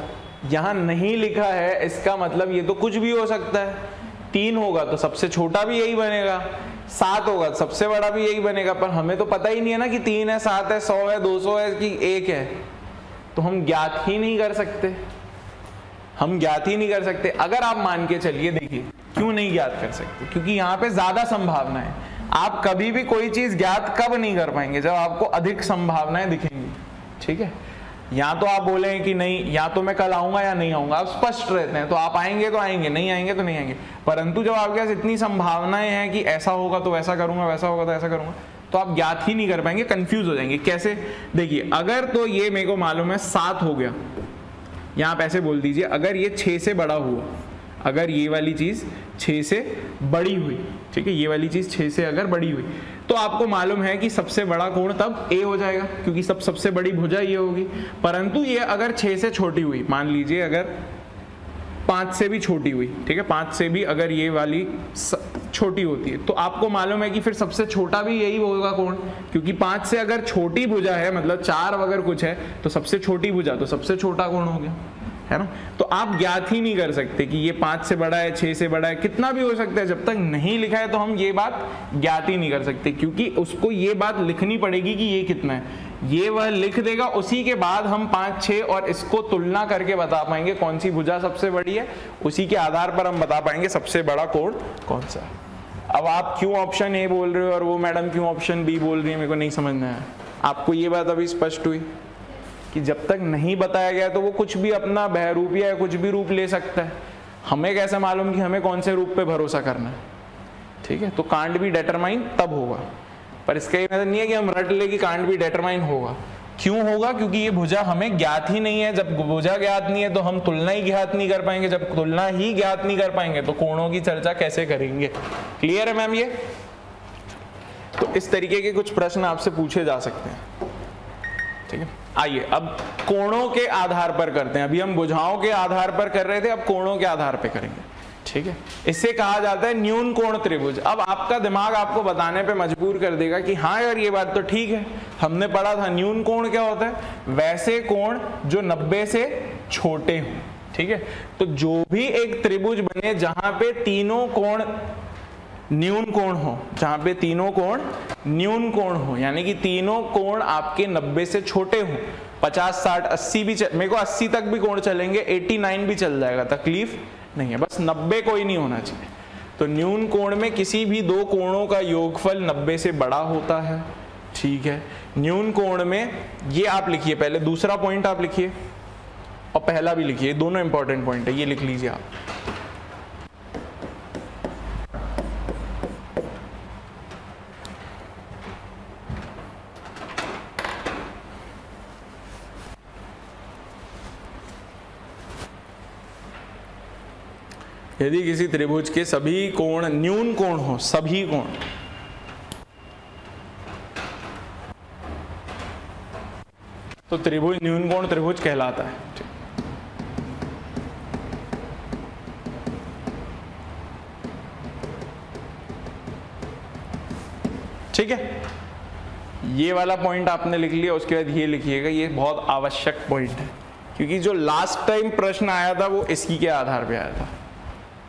यहां नहीं लिखा है, इसका मतलब ये तो कुछ भी हो सकता है। 3 होगा तो सबसे छोटा भी यही बनेगा, 7 होगा तो सबसे बड़ा भी यही बनेगा, पर हमें तो पता ही नहीं है ना कि 3 है, 7 है, 100 है, 200 है कि 1 है, तो हम ज्ञात ही नहीं कर सकते, हम ज्ञात ही नहीं कर सकते। अगर आप मान के चलिए, देखिए क्यों नहीं ज्ञात कर सकते, क्योंकि यहाँ पे ज्यादा संभावना है। आप कभी भी कोई चीज ज्ञात कब नहीं कर पाएंगे, जब आपको अधिक संभावनाएं दिखेंगी, ठीक है। या तो आप बोलें कि नहीं, या तो मैं कल आऊंगा या नहीं आऊंगा, आप स्पष्ट रहते हैं, तो आप आएंगे तो आएंगे, नहीं आएंगे तो नहीं आएंगे। परंतु जब आपके पास इतनी संभावनाएं हैं कि ऐसा होगा तो वैसा करूंगा, वैसा होगा तो ऐसा करूंगा, तो आप ज्ञात ही नहीं कर पाएंगे, कंफ्यूज हो जाएंगे। कैसे? देखिए, अगर तो ये मेरे को मालूम है 7 हो गया, यहाँ आप ऐसे बोल दीजिए, अगर ये 6 से बड़ा हुआ, अगर ये वाली चीज 6 से बड़ी हुई, ठीक है, ये वाली चीज 6 से अगर बड़ी हुई, तो आपको मालूम है कि सबसे बड़ा कोण तब A हो जाएगा, क्योंकि सबसे बड़ी भुजा ये होगी। परंतु ये अगर 6 से छोटी हुई, मान लीजिए अगर 5 से भी छोटी हुई, ठीक है, 5 से भी अगर ये वाली छोटी होती है, तो आपको मालूम है कि फिर सबसे छोटा भी यही होगा कोण, क्योंकि 5 से अगर छोटी भुजा है, मतलब 4 अगर कुछ है, तो सबसे छोटी भुजा तो सबसे छोटा कोण हो गया, है ना। तो आप ज्ञात ही नहीं कर सकते कि ये 5 से बड़ा है, 6 से बड़ा है, कितना भी हो सकता है, जब तक नहीं लिखा है तो हम ये बात ज्ञात ही नहीं कर सकते, क्योंकि उसको ये बात लिखनी पड़ेगी कि ये कितना है, ये वह लिख देगा, उसी के बाद हम 5 6 और इसको तुलना करके बता पाएंगे कौन सी भुजा सबसे बड़ी है, उसी के आधार पर हम बता पाएंगे सबसे बड़ा कोण कौन सा है। अब आप क्यों ऑप्शन ए बोल रहे हो और वो मैडम क्यों ऑप्शन बी बोल रही है, मेरे को नहीं समझ में आया। आपको ये बात अभी स्पष्ट हुई कि जब तक नहीं बताया गया तो वो कुछ भी अपना बहरूप या कुछ भी रूप ले सकता है, हमें कैसे मालूम कि हमें कौन से रूप पे भरोसा करना है, ठीक है। तो कांट बी डिटरमाइन तब होगा, पर इसका ये मतलब नहीं है कि हम रट ले कि कांट बी डिटरमाइन होगा। क्यों होगा? क्योंकि ये भुजा हमें ज्ञात ही नहीं है। जब भुजा ज्ञात नहीं है तो हम तुलना ही ज्ञात नहीं कर पाएंगे, जब तुलना ही ज्ञात नहीं कर पाएंगे तो कोणों की चर्चा कैसे करेंगे। क्लियर है मैम? ये तो इस तरीके के कुछ प्रश्न आपसे पूछे जा सकते हैं, ठीक है। आइए अब कोणों के आधार पर करते हैं। अभी हम भुजाओं के आधार पर कर रहे थे, अब कोणों के आधार पर करेंगे, ठीक है। इससे कहा जाता है न्यून कोण त्रिभुज। अब आपका दिमाग आपको बताने पे मजबूर कर देगा कि हाँ यार ये बात तो ठीक है, हमने पढ़ा था न्यून कोण क्या होता है, वैसे कोण जो 90 से छोटे हों, ठीक है। तो जो भी एक त्रिभुज बने जहां पे तीनों कोण न्यून कोण हो, जहां पे तीनों कोण न्यून कोण हो, यानी कि तीनों कोण आपके 90 से छोटे हों, 50 60 80 भी मेरे को 80 तक भी कोण चलेंगे, 89 भी चल जाएगा, तकलीफ नहीं है, बस 90 कोई नहीं होना चाहिए। तो न्यून कोण में किसी भी दो कोणों का योगफल 90 से बड़ा होता है, ठीक है। न्यून कोण में ये आप लिखिए, पहले दूसरा पॉइंट आप लिखिए और पहला भी लिखिए, दोनों इंपॉर्टेंट पॉइंट है, ये लिख लीजिए आप। यदि किसी त्रिभुज के सभी कोण न्यून कोण हो, सभी कोण तो त्रिभुज न्यून कोण त्रिभुज कहलाता है। ठीक है, ये वाला पॉइंट आपने लिख लिया। उसके बाद ये लिखिएगा, ये बहुत आवश्यक पॉइंट है, क्योंकि जो लास्ट टाइम प्रश्न आया था वो इसी के आधार पे आया था,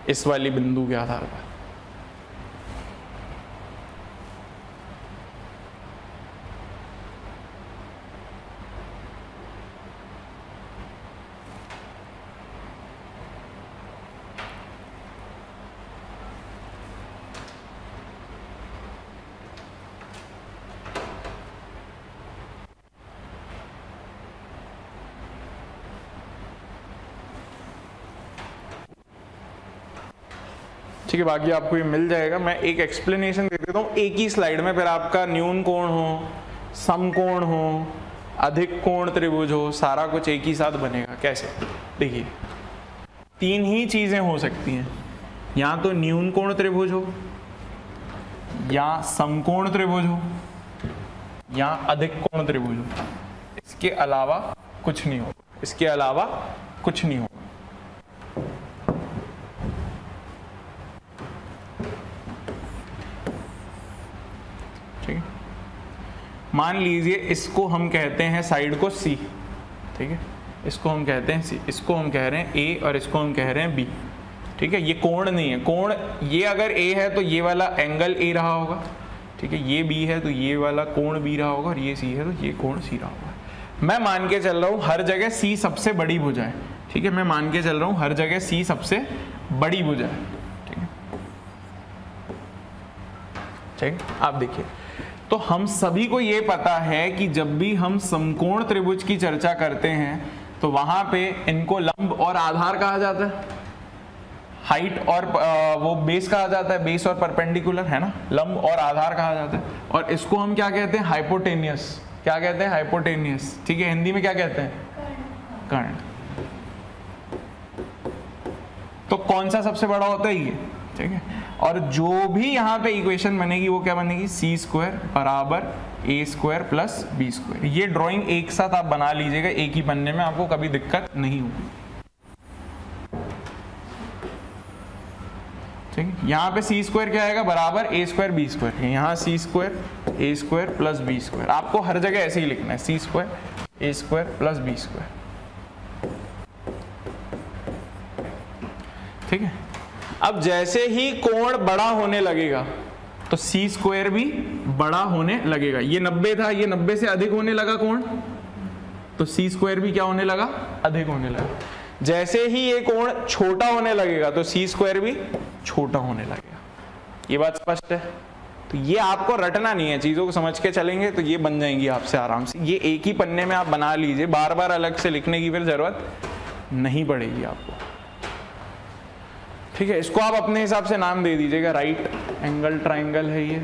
इस वाली बिंदु के आधार पर। ठीक है, बाकी आपको ये मिल जाएगा। मैं एक एक्सप्लेनेशन दे देता हूँ एक ही स्लाइड में, फिर आपका न्यून कोण हो, समकोण हो, अधिक कोण त्रिभुज हो, सारा कुछ एक ही साथ बनेगा। कैसे? देखिए, तीन ही चीजें हो सकती हैं, या तो न्यून कोण त्रिभुज हो, या समकोण त्रिभुज हो, या अधिक कोण त्रिभुज हो। इसके अलावा कुछ नहीं होगा, इसके अलावा कुछ नहीं होगा। मान लीजिए इसको हम कहते हैं साइड को C, ठीक है, इसको हम कहते हैं C, इसको हम कह रहे हैं A और इसको हम कह रहे हैं B। ठीक है, ये कोण नहीं है, कोण ये अगर A है तो ये वाला एंगल A रहा होगा, ठीक है, ये B है तो ये वाला कोण B रहा होगा, और ये C है तो ये कोण C रहा होगा। मैं मान के चल रहा हूँ हर जगह C सबसे बड़ी भुजा है। ठीक है, मैं मान के चल रहा हूँ हर जगह C सबसे बड़ी भुजा है। ठीक है, ठीक, आप देखिए, तो हम सभी को ये पता है कि जब भी हम समकोण त्रिभुज की चर्चा करते हैं तो वहां पे इनको लंब और आधार कहा जाता है, हाइट और वो बेस कहा जाता है, बेस और परपेंडिकुलर, है ना, लंब और आधार कहा जाता है। और इसको हम क्या कहते हैं? हाइपोटेनियस। क्या कहते हैं? हाइपोटेनियस। ठीक है, हिंदी में क्या कहते हैं? कर्ण। तो कौन सा सबसे बड़ा होता है? ये। ठीक है, और जो भी यहाँ पे इक्वेशन बनेगी वो क्या बनेगी? सी स्क्वायर बराबर ए स्क्वायर प्लस बी स्क्वायर। ये ड्राइंग एक साथ आप बना लीजिएगा एक ही पन्ने में, आपको कभी दिक्कत नहीं होगी। ठीक है, यहाँ पे सी स्क्वायर क्या आएगा? बराबर ए स्क्वायर बी स्क्वायर। यहाँ C square A square plus B square. आपको हर जगह ऐसे ही लिखना है, C square A square plus B square. ठीक है, अब जैसे ही कोण बड़ा होने लगेगा तो सी स्क्वायर भी बड़ा होने लगेगा। ये 90 था, ये 90 से अधिक होने लगा कोण, तो सी स्क्वायर भी क्या होने लगा? अधिक होने लगा। जैसे ही ये कोण छोटा होने लगेगा तो सी स्क्वायर भी छोटा होने लगेगा। ये बात स्पष्ट है? तो ये आपको रटना नहीं है, चीजों को समझ के चलेंगे तो ये बन जाएंगी आपसे आराम से। ये एक ही पन्ने में आप बना लीजिए, बार बार अलग से लिखने की फिर जरूरत नहीं पड़ेगी आपको। ठीक है, इसको आप अपने हिसाब से नाम दे दीजिएगा। राइट एंगल ट्राइंगल है ये,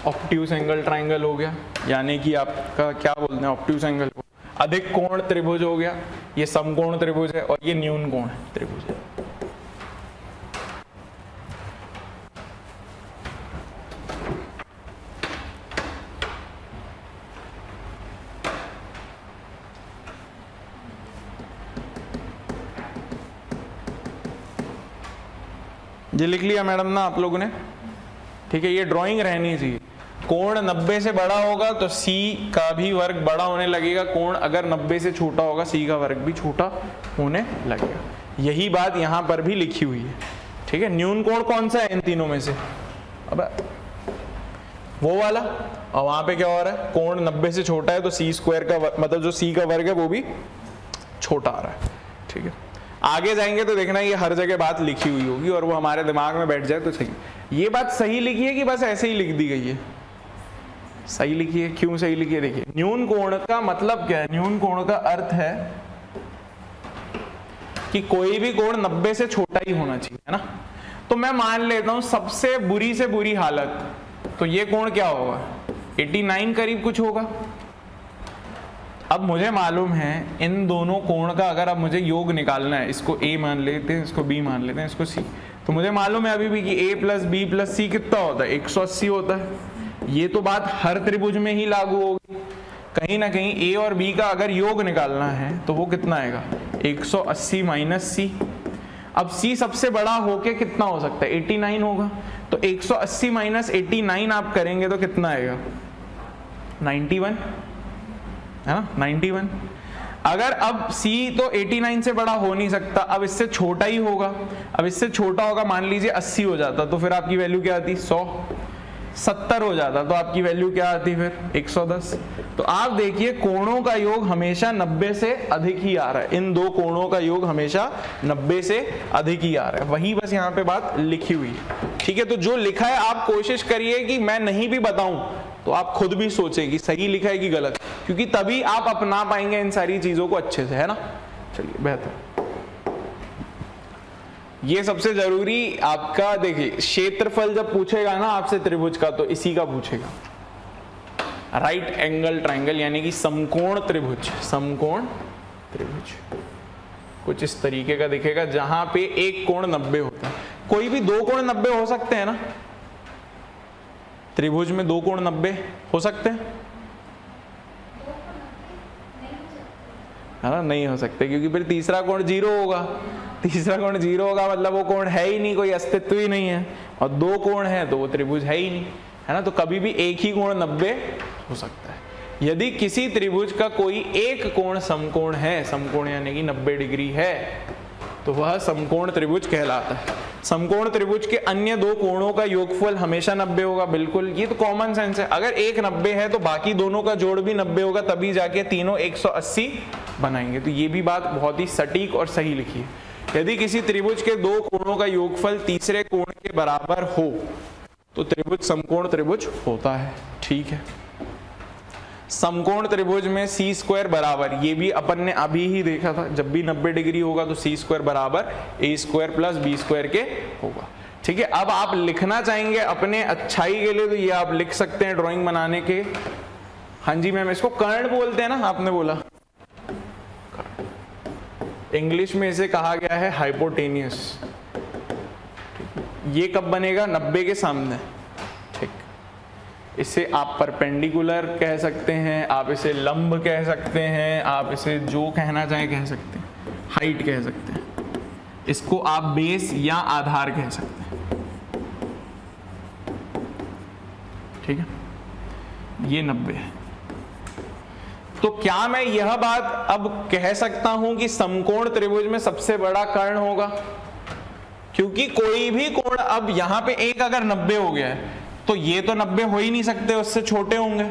ऑब्ट्यूज एंगल ट्राइंगल हो गया, यानी कि आपका क्या बोलते हैं ऑब्ट्यूज एंगल को। अधिक कोण त्रिभुज हो गया, ये समकोण त्रिभुज है, और ये न्यून कोण त्रिभुज है। ये लिख लिया मैडम ना आप लोगों ने? ठीक है, ये ड्राइंग रहनी चाहिए। कोण 90 से बड़ा होगा तो C का भी वर्ग बड़ा होने लगेगा, कोण अगर 90 से छोटा होगा C का वर्ग भी छोटा होने लगेगा। यही बात यहाँ पर भी लिखी हुई है। ठीक है, न्यून कोण कौन सा है इन तीनों में से? अब वो वाला, और वहां पे क्या हो रहा है? कोण 90 से छोटा है तो C स्क्वायर का मतलब जो C का वर्ग है वो भी छोटा आ रहा है। ठीक है, आगे जाएंगे तो देखना ये हर जगह बात लिखी हुई होगी और वो हमारे दिमाग में बैठ जाए तो सही। ये बात सही लिखी है कि बस ऐसे ही लिख दी गई है? सही लिखी है। क्यों सही लिखी है? देखिए, न्यून कोण का मतलब क्या है? न्यून कोण का अर्थ है कि कोई भी कोण 90 से छोटा ही होना चाहिए, है ना। तो मैं मान लेता हूं सबसे बुरी से बुरी हालत, तो ये कोण क्या होगा? 89 करीब कुछ होगा। अब मुझे मालूम है इन दोनों कोण का अगर अब मुझे योग निकालना है, इसको A मान लेते हैं, इसको B मान लेते हैं, इसको C, तो मुझे मालूम है अभी भी कि A plus B plus C कितना होता है? 180 होता है। ये तो बात हर त्रिभुज में ही लागू होगी। कहीं ना कहीं ए और बी का अगर योग निकालना है तो वो कितना आएगा 180 माइनस सी। अब सी सबसे बड़ा होके कितना हो सकता है 89 होगा, तो 180 माइनस 89 आप करेंगे तो कितना आएगा 91, है ना 91। अगर अब C तो 89 से बड़ा हो नहीं सकता, अब इससे छोटा ही होगा। अब इससे छोटा होगा, मान लीजिए 80 हो जाता तो फिर आपकी वैल्यू क्या आती 100। 70 हो जाता तो आपकी वैल्यू क्या आती फिर 110। तो आप देखिए कोणों का योग हमेशा 90 से अधिक ही आ रहा है, इन दो कोणों का योग हमेशा 90 से अधिक ही आ रहा है, वही बस यहाँ पे बात लिखी हुई है। ठीक है, तो जो लिखा है आप कोशिश करिए कि मैं नहीं भी बताऊं तो आप खुद भी सोचें कि सही लिखा है कि गलत, क्योंकि तभी आप अपना पाएंगे इन सारी चीजों को अच्छे से, है ना। चलिए बेहतर, ये सबसे जरूरी आपका देखिए क्षेत्रफल जब पूछेगा ना आपसे त्रिभुज का तो इसी का पूछेगा, राइट एंगल ट्रायंगल यानी कि समकोण त्रिभुज। समकोण त्रिभुज कुछ इस तरीके का दिखेगा जहां पे एक कोण 90 होता है। कोई भी दो कोण 90 हो सकते हैं ना, त्रिभुज में दो कोण 90 हो सकते हैं, है ना, नहीं हो सकते क्योंकि फिर तीसरा कोण 0 होगा। तीसरा कोण 0 होगा मतलब वो कोण है ही नहीं, कोई अस्तित्व ही नहीं है, और दो कोण है तो वो त्रिभुज है ही नहीं, है ना। तो कभी भी एक ही कोण 90 हो सकता है। यदि किसी त्रिभुज का कोई एक कोण समकोण है, समकोण यानी कि 90 डिग्री है, तो वह समकोण त्रिभुज कहलाता है। समकोण त्रिभुज के अन्य दो कोणों का योगफल हमेशा 90 होगा, बिल्कुल, ये तो कॉमन सेंस है। अगर एक 90 है तो बाकी दोनों का जोड़ भी 90 होगा, तभी जाके तीनों 180 बनाएंगे। तो ये भी बात बहुत ही सटीक और सही लिखी है। यदि किसी त्रिभुज के दो कोणों का योगफल तीसरे कोण के बराबर हो तो त्रिभुज समकोण त्रिभुज होता है। ठीक है, समकोण त्रिभुज में सी स्क्वायर बराबर, ये भी अपन ने अभी ही देखा था, जब भी 90 डिग्री होगा तो सी स्क्वायर बराबर ए स्क्वायर प्लस बी स्क्वायर के होगा। ठीक है, अब आप लिखना चाहेंगे अपने अच्छाई के लिए तो ये आप लिख सकते हैं ड्राइंग बनाने के। हाँ जी मैम, इसको कर्ण बोलते हैं ना, आपने बोला, इंग्लिश में इसे कहा गया है हाइपोटेनियस। ये कब बनेगा 90 के सामने। ठीक, इसे आप परपेंडिकुलर कह सकते हैं, आप इसे लंब कह सकते हैं, आप इसे जो कहना चाहें कह सकते हैं, हाइट कह सकते हैं, इसको आप बेस या आधार कह सकते हैं। ठीक है, ये 90 है। तो क्या मैं यह बात अब कह सकता हूं कि समकोण त्रिभुज में सबसे बड़ा कर्ण होगा? क्योंकि कोई भी कोण, अब यहां पे एक अगर 90 हो गया है तो ये तो 90 हो ही नहीं सकते, उससे छोटे होंगे।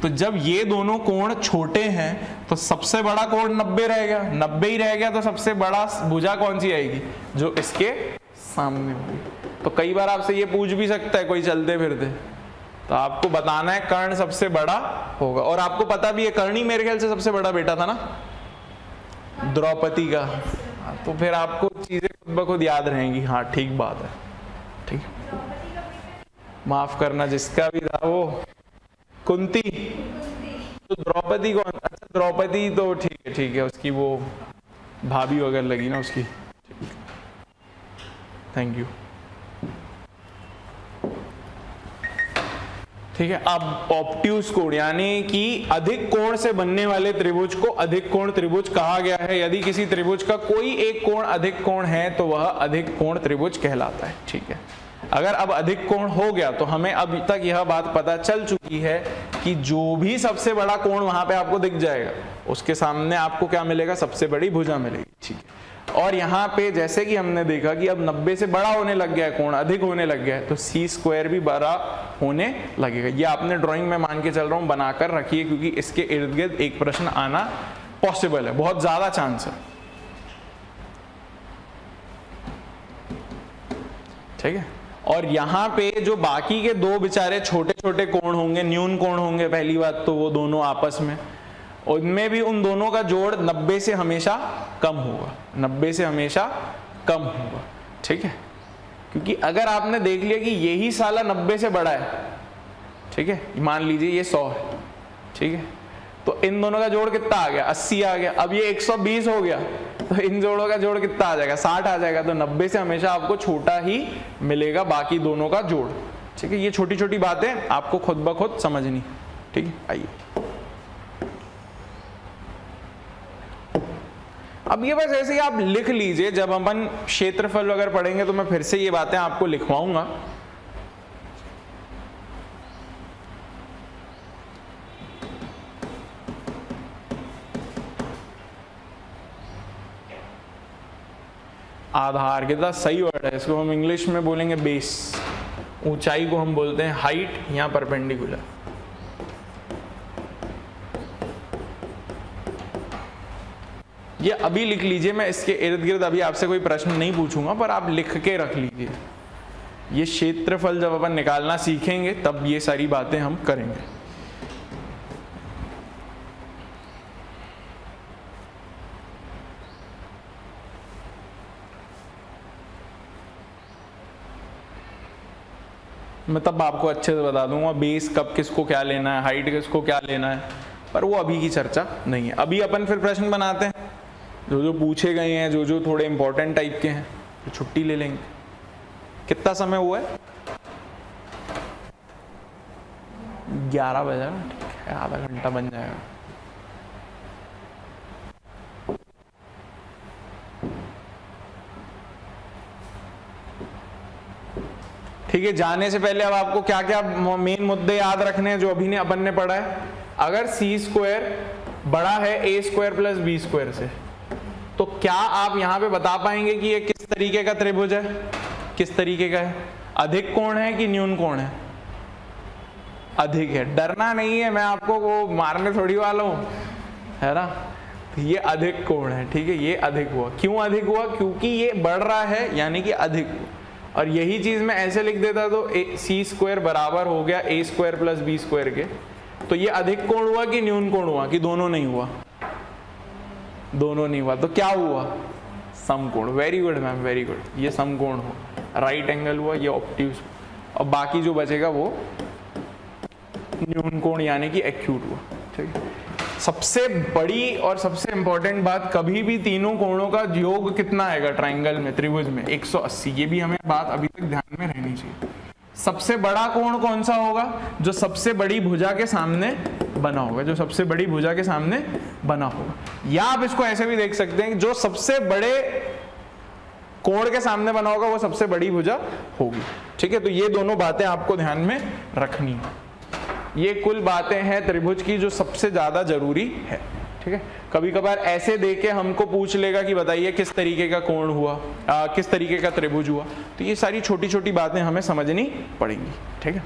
तो जब ये दोनों कोण छोटे हैं तो सबसे बड़ा कोण 90 रहेगा, 90 ही रह गया तो सबसे बड़ा भुजा कौन सी आएगी? जो इसके सामने होगी। तो कई बार आपसे ये पूछ भी सकता है कोई चलते फिरते, तो आपको बताना है कर्ण सबसे बड़ा होगा। और आपको पता भी है कर्ण ही मेरे ख्याल से सबसे बड़ा बेटा था ना द्रौपदी का, तो फिर आपको चीजें खुद ब खुद याद रहेंगी। हाँ ठीक बात है, ठीक, माफ करना जिसका भी था वो कुंती, तो द्रौपदी कौन? अच्छा द्रौपदी तो ठीक है, उसकी वो भाभी वगैरह लगी ना उसकी। Thank you. ठीक है, अब ऑब्ट्यूज कोण यानी कि अधिक कोण से बनने वाले त्रिभुज को अधिक कोण त्रिभुज कहा गया है। यदि किसी त्रिभुज का कोई एक कोण अधिक कोण है तो वह अधिक कोण त्रिभुज कहलाता है। ठीक है, अगर अब अधिक कोण हो गया तो हमें अब तक यह बात पता चल चुकी है कि जो भी सबसे बड़ा कोण वहां पे आपको दिख जाएगा उसके सामने आपको क्या मिलेगा? सबसे बड़ी भुजा मिलेगी। ठीक है, और यहाँ पे जैसे कि हमने देखा कि अब 90 से बड़ा होने लग गया है, कोण अधिक होने लग गया है, तो सी स्क्वायर भी बड़ा होने लगेगा। ये आपने ड्राइंग में मान के चल रहा हूं बनाकर रखिए, क्योंकि इसके इर्द गिर्द एक प्रश्न आना पॉसिबल है, बहुत ज्यादा चांस है। ठीक है, और यहाँ पे जो बाकी के दो बेचारे छोटे छोटे कोण होंगे, न्यून कोण होंगे, पहली बात तो वो दोनों आपस में, उनमें भी उन दोनों का जोड़ 90 से हमेशा कम होगा, 90 से हमेशा कम होगा। ठीक है, क्योंकि अगर आपने देख लिया कि यही साला 90 से बड़ा है, ठीक है, मान लीजिए ये 100 है, ठीक है, तो इन दोनों का जोड़ कितना आ गया? 80 आ गया। अब ये 120 हो गया तो इन जोड़ों का जोड़ कितना आ जाएगा? 60 आ जाएगा। तो 90 से हमेशा आपको छोटा ही मिलेगा बाकी दोनों का जोड़। ठीक है, ये छोटी छोटी बातें आपको खुद ब खुद समझनी। ठीक है, आइए अब ये बस ऐसे ही आप लिख लीजिए, जब अपन क्षेत्रफल वगैरह पढ़ेंगे तो मैं फिर से ये बातें आपको लिखवाऊंगा। आधार कितना सही वर्ड है, इसको हम इंग्लिश में बोलेंगे बेस। ऊंचाई को हम बोलते हैं हाइट, यहाँ परपेंडिकुलर। ये अभी लिख लीजिए, मैं इसके इर्द गिर्द अभी आपसे कोई प्रश्न नहीं पूछूंगा, पर आप लिख के रख लीजिए। ये क्षेत्रफल जब अपन निकालना सीखेंगे तब ये सारी बातें हम करेंगे। मैं तब आपको अच्छे से बता दूंगा बेस कब किसको क्या लेना है, हाइट किसको क्या लेना है, पर वो अभी की चर्चा नहीं है। अभी अपन फिर प्रश्न बनाते हैं जो जो पूछे गए हैं, जो जो थोड़े इंपॉर्टेंट टाइप के हैं, तो छुट्टी ले लेंगे। कितना समय हुआ है? 11 बजे ना, ठीक है, आधा घंटा बन जाएगा। ठीक है, जाने से पहले अब आपको क्या क्या मेन मुद्दे याद रखने हैं जो अभी ने अपन ने पढ़ा है। अगर सी स्क्वायर बड़ा है ए स्क्वायर प्लस बी स्क्वायर से, तो क्या आप यहां पे बता पाएंगे कि ये किस तरीके का त्रिभुज है, किस तरीके का है? अधिक कोण है कि न्यून कोण है? अधिक है। डरना नहीं है, मैं आपको वो मारने थोड़ी वाला हूं, है ना। ये अधिक कोण है, ठीक है, ये अधिक हुआ। क्यों अधिक हुआ? क्योंकि ये बढ़ रहा है, यानी कि अधिक हुआ। और यही चीज मैं ऐसे लिख देता तो सी स्क्वायर बराबर हो गया ए स्क्वायर प्लस बी स्क्वायर के, तो ये अधिक कोण हुआ कि न्यून कोण हुआ, कि दोनों नहीं हुआ? दोनों नहीं हुआ, तो क्या हुआ? समकोण। Very good ma'am, very good, ये समकोण हो, राइट एंगल हुआ, ये ऑब्ट्यूज, और बाकी जो बचेगा वो न्यून कोण यानी कि एक्यूट हुआ। ठीक है, सबसे बड़ी और सबसे इंपॉर्टेंट बात, कभी भी तीनों कोणों का योग कितना आएगा ट्राइंगल में, त्रिभुज में? 180। ये भी हमें बात अभी तक ध्यान में रहनी चाहिए। सबसे बड़ा कोण कौन सा होगा? जो सबसे बड़ी भुजा के सामने बना होगा, जो सबसे बड़ी भुजा के सामने बना होगा। या आप इसको ऐसे भी देख सकते हैं, जो सबसे बड़े कोण के सामने बना होगा वो सबसे बड़ी भुजा होगी। ठीक है, तो ये दोनों बातें आपको ध्यान में रखनी है। ये कुल बातें हैं त्रिभुज की जो सबसे ज्यादा जरूरी है। ठीक है, कभी कभार ऐसे देके हमको पूछ लेगा कि बताइए किस तरीके का कोण हुआ, किस तरीके का त्रिभुज हुआ, तो ये सारी छोटी छोटी बातें हमें समझनी पड़ेंगी। ठीक है,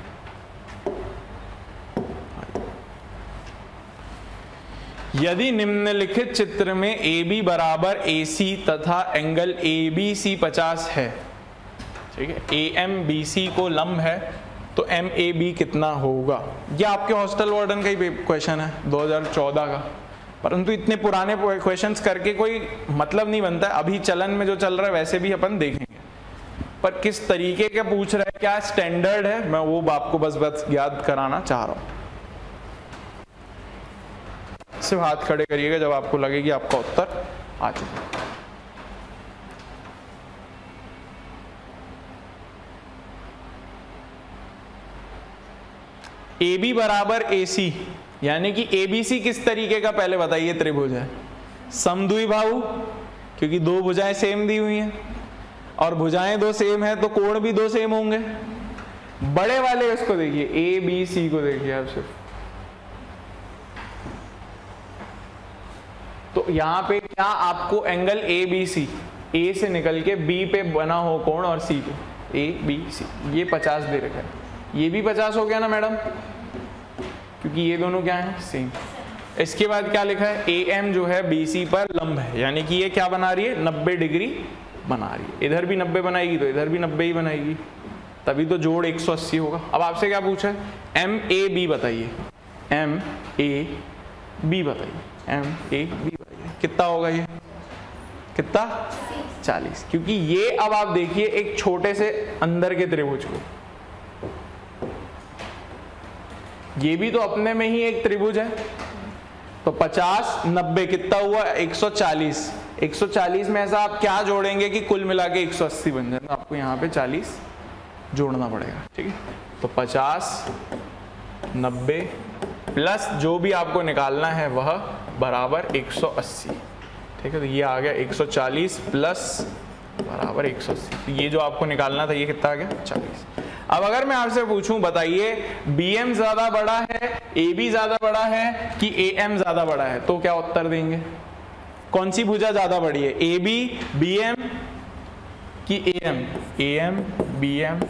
यदि निम्नलिखित चित्र में AB बराबर AC तथा एंगल ABC 50 है, ठीक है, AM BC को लंब है, तो MAB कितना होगा? ये आपके हॉस्टल वार्डन का ही क्वेश्चन है 2014 का, परंतु इतने पुराने क्वेश्चंस करके कोई मतलब नहीं बनता है। अभी चलन में जो चल रहा है वैसे भी अपन देखेंगे, पर किस तरीके का पूछ रहा है, क्या स्टैंडर्ड है, मैं वो आपको बस याद कराना चाह रहा हूं। सिर्फ हाथ खड़े करिएगा जब आपको लगे कि आपका उत्तर आ चुका। AB बराबर AC, यानी कि ABC किस तरीके का पहले बताइए त्रिभुज है? समद्विबाहु, क्योंकि दो भुजाएं सेम दी हुई हैं, और भुजाएं दो सेम है तो कोण भी दो सेम होंगे। बड़े वाले उसको देखिए, ABC को देखिए आप सिर्फ, तो यहां पे क्या आपको एंगल ABC, A से निकल के B पे बना हो कोण और C पे, ABC, ये 50 दे रखा है। ये भी 50 हो गया ना मैडम, क्योंकि ये दोनों क्या है? सेम। इसके बाद क्या लिखा है? AM जो है BC पर लंब है, यानी कि ये क्या बना रही है? 90 डिग्री बना रही है। इधर भी 90 बनाएगी तो इधर भी 90 ही बनाएगी, तभी तो जोड़ 180 होगा। अब आपसे क्या पूछा है? MAB बताइए, MAB बताइए, MAB बताइए, कितना होगा ये? कितना? 40। क्योंकि ये अब आप देखिए एक छोटे से अंदर के त्रिभुज को, ये भी तो अपने में ही एक त्रिभुज है, तो 50 90 कितना हुआ? 140। 140 में ऐसा आप क्या जोड़ेंगे कि कुल मिला के 180 बन जाए, तो आपको यहाँ पे 40 जोड़ना पड़ेगा। ठीक है, तो 50 90 प्लस जो भी आपको निकालना है वह बराबर 180, ठीक है, तो ये आ गया 140 प्लस बराबर 180। ये जो आपको निकालना था ये कितना आ गया 40। अब अगर मैं आपसे पूछूं बताइए BM ज्यादा बड़ा है, AB ज्यादा बड़ा है कि AM ज्यादा बड़ा है, तो क्या उत्तर देंगे? कौन सी भुजा ज्यादा बड़ी है, AB BM कि AM? AM BM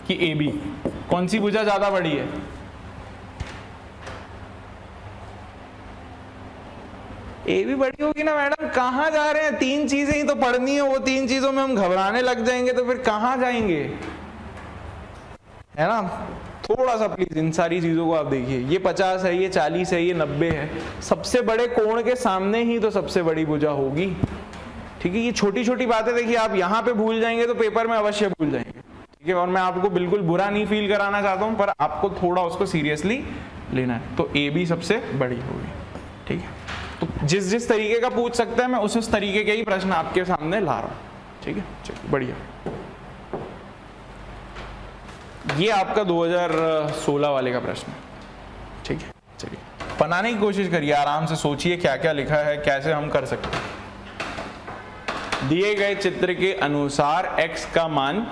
कि AB? कौन सी भुजा ज्यादा बड़ी है? AB बड़ी होगी ना मैडम। कहाँ जा रहे हैं, 3 चीजें ही तो पढ़नी है, वो 3 चीजों में हम घबराने लग जाएंगे तो फिर कहाँ जाएंगे, है ना। थोड़ा सा प्लीज इन सारी चीजों को आप देखिए, ये 50 है, ये 40 है, ये 90 है। सबसे बड़े कोण के सामने ही तो सबसे बड़ी भुजा होगी, ठीक है। ये छोटी छोटी बातें देखिए, आप यहाँ पे भूल जाएंगे तो पेपर में अवश्य भूल जाएंगे, ठीक है। और मैं आपको बिल्कुल बुरा नहीं फील कराना चाहता हूँ, पर आपको थोड़ा उसको सीरियसली लेना है। तो AB सबसे बड़ी होगी, ठीक है। तो जिस तरीके का पूछ सकते हैं मैं उस तरीके के ही प्रश्न आपके सामने ला रहा हूँ, ठीक है। चलिए बढ़िया। ये आपका 2016 वाले का प्रश्न है, ठीक है। चलिए बनाने की कोशिश करिए, आराम से सोचिए क्या क्या लिखा है, कैसे हम कर सकते हैं। दिए गए चित्र के अनुसार x का मान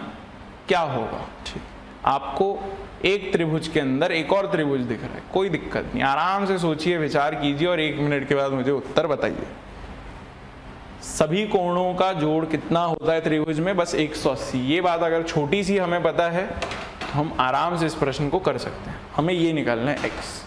क्या होगा, ठीक। आपको एक त्रिभुज के अंदर एक और त्रिभुज दिख रहा है, कोई दिक्कत नहीं, आराम से सोचिए, विचार कीजिए और 1 मिनट के बाद मुझे उत्तर बताइए। सभी कोणों का जोड़ कितना होता है त्रिभुज में? बस 180। ये बात अगर छोटी सी हमें पता है तो हम आराम से इस प्रश्न को कर सकते हैं। हमें ये निकालना है x।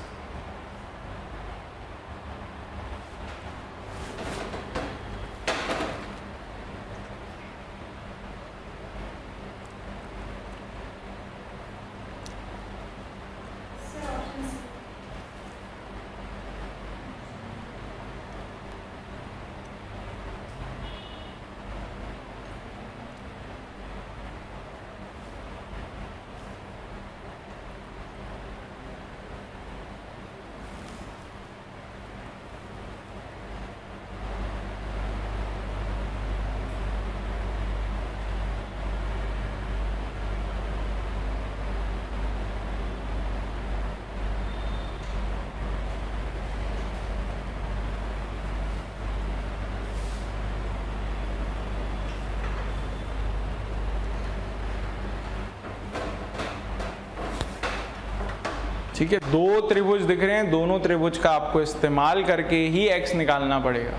ठीक है, 2 त्रिभुज दिख रहे हैं, दोनों त्रिभुज का आपको इस्तेमाल करके ही x निकालना पड़ेगा।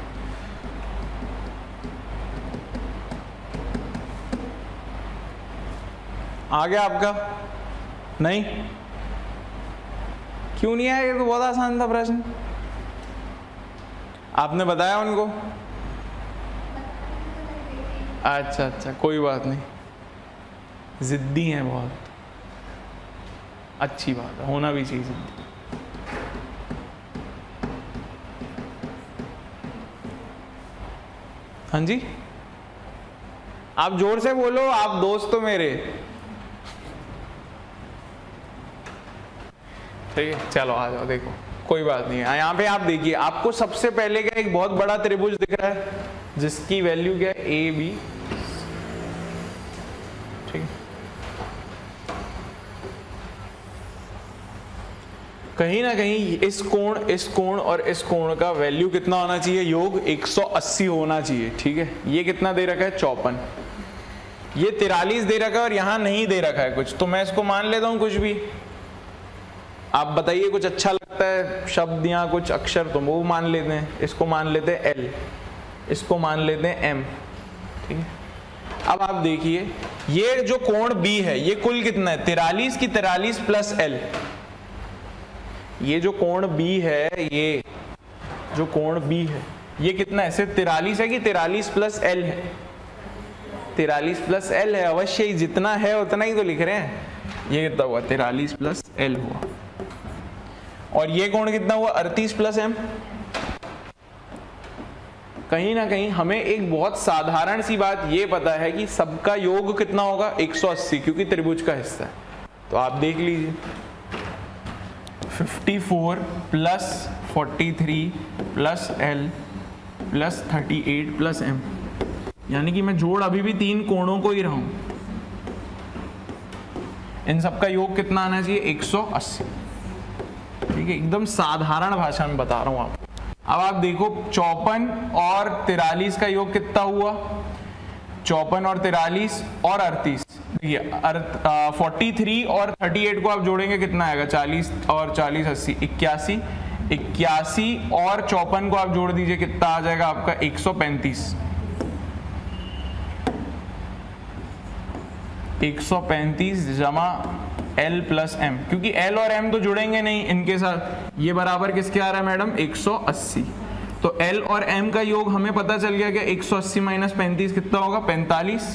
आ गया आपका? नहीं, क्यों नहीं आया? ये तो बहुत आसान था प्रश्न, आपने बताया उनको। अच्छा, कोई बात नहीं, जिद्दी हैं बहुत, अच्छी बात है, होना भी चाहिए। हाँ जी, आप जोर से बोलो, आप दोस्त तो मेरे। ठीक है, चलो आ जाओ, देखो कोई बात नहीं है। यहाँ पे आप देखिए, आपको सबसे पहले क्या एक बहुत बड़ा त्रिभुज दिख रहा है जिसकी वैल्यू क्या है AB, ठीक है। कहीं ना कहीं इस कोण और इस कोण का वैल्यू कितना होना चाहिए? योग 180 होना चाहिए, ठीक है। ये कितना दे रखा है? 54। ये 43 दे रखा है और यहां नहीं दे रखा है कुछ, तो मैं इसको मान लेता हूं कुछ भी। आप बताइए कुछ अच्छा लगता है शब्द या कुछ अक्षर, तो वो मान लेते हैं। इसको मान लेते हैं L, इसको मान लेते हैं M, ठीक है। अब आप देखिए, ये जो कोण B है ये कुल कितना है? 43 की 43 प्लस L। ये जो कोण B है, ये जो कोण B है ये कितना है? सिर्फ 43 है कि 43 प्लस L है? 43 प्लस L है, अवश्य ही जितना है उतना ही तो लिख रहे हैं। ये कितना हुआ? 43 प्लस L हुआ। और ये कोण कितना हुआ? 38 प्लस M। कहीं ना कहीं हमें एक बहुत साधारण सी बात ये पता है कि सबका योग कितना होगा? 180, क्योंकि त्रिभुज का हिस्सा है। तो आप देख लीजिए, 54 plus 43 plus L plus 38 plus M, यानी कि मैं जोड़ अभी भी 3 कोणों को ही रहा हूं। इन सबका योग कितना आना चाहिए? 180, ठीक है। एकदम साधारण भाषा में बता रहा हूं आपको, अब आप देखो 54 और 43 का योग कितना हुआ, 54 और 43 और 38, देखिए 43 और 38 को आप जोड़ेंगे कितना आएगा, 40 और 40 80 81, 81 और 54 को आप जोड़ दीजिए कितना आ जाएगा आपका 135, 135 जमा L प्लस M, क्योंकि L और M तो जुड़ेंगे नहीं इनके साथ, ये बराबर किसके आ रहा है मैडम 180। तो L और M का योग हमें पता चल गया कि 180 माइनस 35 कितना होगा 45।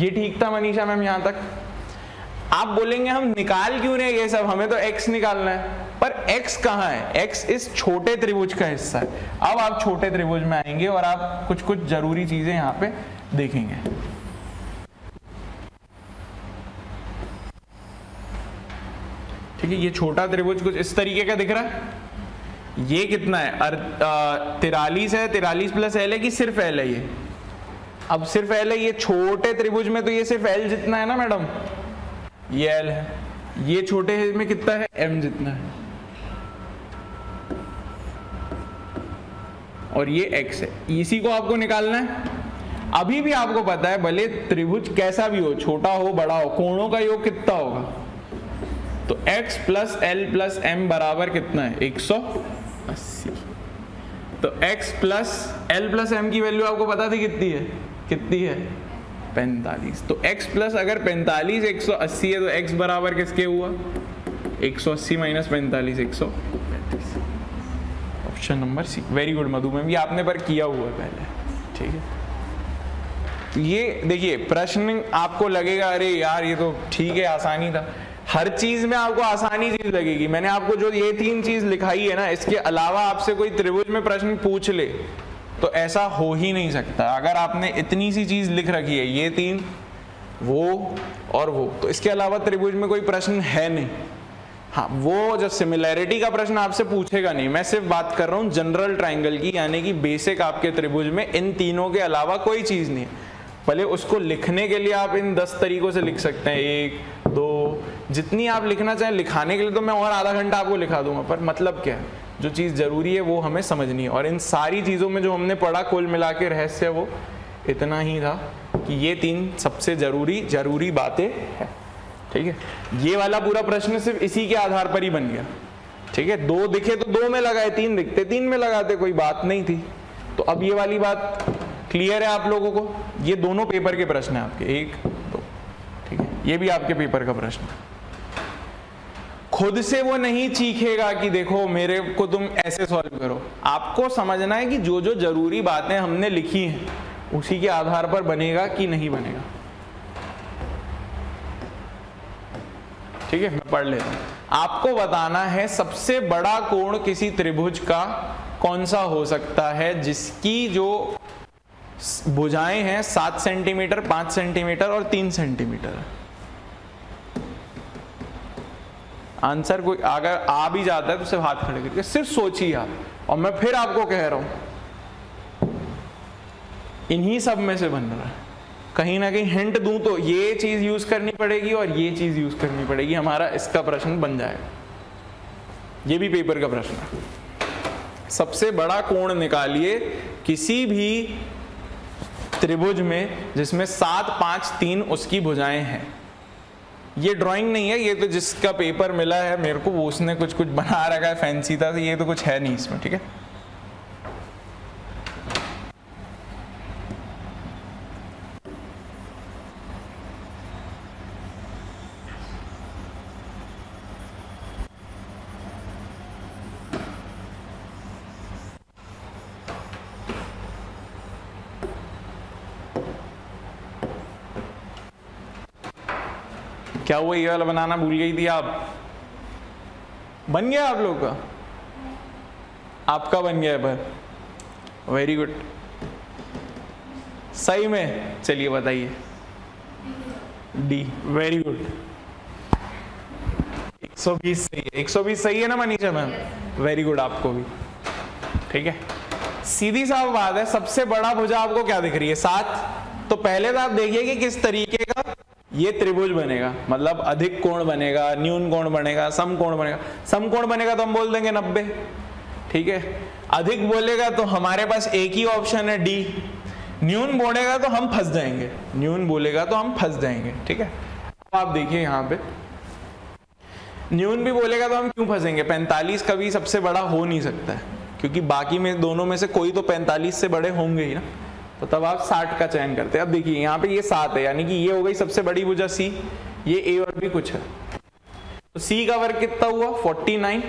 ये ठीक था मनीषा मैम यहाँ तक। आप बोलेंगे हम निकाल क्यों रहे ये सब, हमें तो x निकालना है, पर x कहाँ है, x इस छोटे त्रिभुज का हिस्सा है। अब आप छोटे त्रिभुज में आएंगे और आप कुछ कुछ जरूरी चीजें यहाँ पे देखेंगे। ठीक है, ये छोटा त्रिभुज कुछ इस तरीके का दिख रहा है। ये कितना है 43 है, 43 प्लस L है कि सिर्फ L है ये, अब सिर्फ L है, ये छोटे त्रिभुज में तो ये सिर्फ L जितना है ना मैडम, ये L है, ये छोटे में कितना है M जितना है, और ये X है, इसी को आपको निकालना है। अभी भी आपको पता है भले त्रिभुज कैसा भी हो, छोटा हो बड़ा हो, कोणों का योग कितना होगा, तो x plus L plus M बराबर कितना है 180। तो x plus L plus M की वैल्यू आपको पता थी कितनी है, कितनी है 45। तो x प्लस अगर 45 180 है तो x बराबर किसके हुआ 180 minus 45 135। Option number C. Very good Madhu ma'am, ये आपने पर किया हुआ है पहले, ठीक है। ये देखिए प्रश्न आपको लगेगा अरे यार ये तो ठीक है आसानी था, हर चीज में आपको आसानी चीज लगेगी। मैंने आपको जो ये 3 चीज लिखाई है ना, इसके अलावा आपसे कोई त्रिभुज में प्रश्न पूछ ले तो ऐसा हो ही नहीं सकता। अगर आपने इतनी सी चीज लिख रखी है, ये 3 वो और वो, तो इसके अलावा त्रिभुज में कोई प्रश्न है नहीं। हाँ, वो जो सिमिलैरिटी का प्रश्न आपसे पूछेगा नहीं, मैं सिर्फ बात कर रहा हूँ जनरल ट्राइंगल की, यानी कि बेसिक आपके त्रिभुज में इन तीनों के अलावा कोई चीज नहीं है। भले उसको लिखने के लिए आप इन 10 तरीकों से लिख सकते हैं, 1 2 जितनी आप लिखना चाहें। लिखाने के लिए तो मैं और आधा घंटा आपको लिखा दूंगा, पर मतलब क्या है, जो चीज़ जरूरी है वो हमें समझनी है। और इन सारी चीज़ों में जो हमने पढ़ा कुल मिला के रहस्य वो इतना ही था कि ये 3 सबसे जरूरी बातें हैं। ठीक है, ये वाला पूरा प्रश्न सिर्फ इसी के आधार पर ही बन गया। ठीक है, 2 दिखे तो 2 में लगाए, 3 दिखते 3 में लगाते, कोई बात नहीं थी। तो अब ये वाली बात क्लियर है आप लोगों को। ये दोनों पेपर के प्रश्न है आपके, 1 2, ठीक है, ये भी आपके पेपर का प्रश्न है। खुद से वो नहीं चीखेगा कि देखो मेरे को तुम ऐसे सॉल्व करो। आपको समझना है कि जो जो जरूरी बातें हमने लिखी हैं उसी के आधार पर बनेगा कि नहीं बनेगा। ठीक है, मैं पढ़ लेता हूं। आपको बताना है सबसे बड़ा कोण किसी त्रिभुज का कौन सा हो सकता है जिसकी जो भुजाएं हैं 7 सेंटीमीटर, 5 सेंटीमीटर और 3 सेंटीमीटर। आंसर कोई अगर आ भी जाता है तो सिर्फ हाथ खड़े करके सिर्फ सोचिए आप। और मैं फिर आपको कह रहा हूं इन्हीं सब में से बन रहा है। कहीं ना कहीं हिंट दूं तो ये चीज यूज करनी पड़ेगी और ये चीज यूज करनी पड़ेगी, हमारा इसका प्रश्न बन जाएगा। ये भी पेपर का प्रश्न है। सबसे बड़ा कोण निकालिए किसी भी त्रिभुज में जिसमें 7 5 3 उसकी भुजाएं हैं। ये ड्राइंग नहीं है, ये तो जिसका पेपर मिला है मेरे को वो उसने कुछ कुछ बना रखा है फैंसी था, तो ये तो कुछ है नहीं इसमें। ठीक है, क्या हुआ, ये वाला बनाना भूल गई थी आप? बन गया आप लोग का? आपका बन गया है पर वेरी गुड, सही में। चलिए बताइए, डी, वेरी गुड। 120 सही है, 120 सही है ना मनीषा मैम? वेरी गुड आपको भी। ठीक है, सीधी साफ बात है। सबसे बड़ा भुजा आपको क्या दिख रही है? 7। तो पहले तो आप देखिए कि किस तरीके का ये त्रिभुज बनेगा, मतलब अधिक कोण बनेगा, न्यून कोण बनेगा, सम कोण बनेगा। सम कोण बनेगा तो हम बोल देंगे 90। ठीक ठीक है। अधिक बोलेगा तो हमारे पास एक ही ऑप्शन है डी, न्यून बोलेगा तो हम फंस जाएंगे, न्यून बोलेगा तो हम फंस जाएंगे, ठीक है। अब आप देखिए यहाँ पे न्यून भी बोलेगा तो हम क्यों फंसेंगे, 45 कभी सबसे बड़ा हो नहीं सकता है, क्योंकि बाकी में दोनों में से कोई तो 45 से बड़े होंगे ही ना, तो तब आप 60 का चयन करते हैं। अब देखिए यहाँ पे ये 7 है, यानी कि ये हो गई सबसे बड़ी भुजा सी, ये ए और भी कुछ है, तो सी का वर्ग कितना हुआ 49,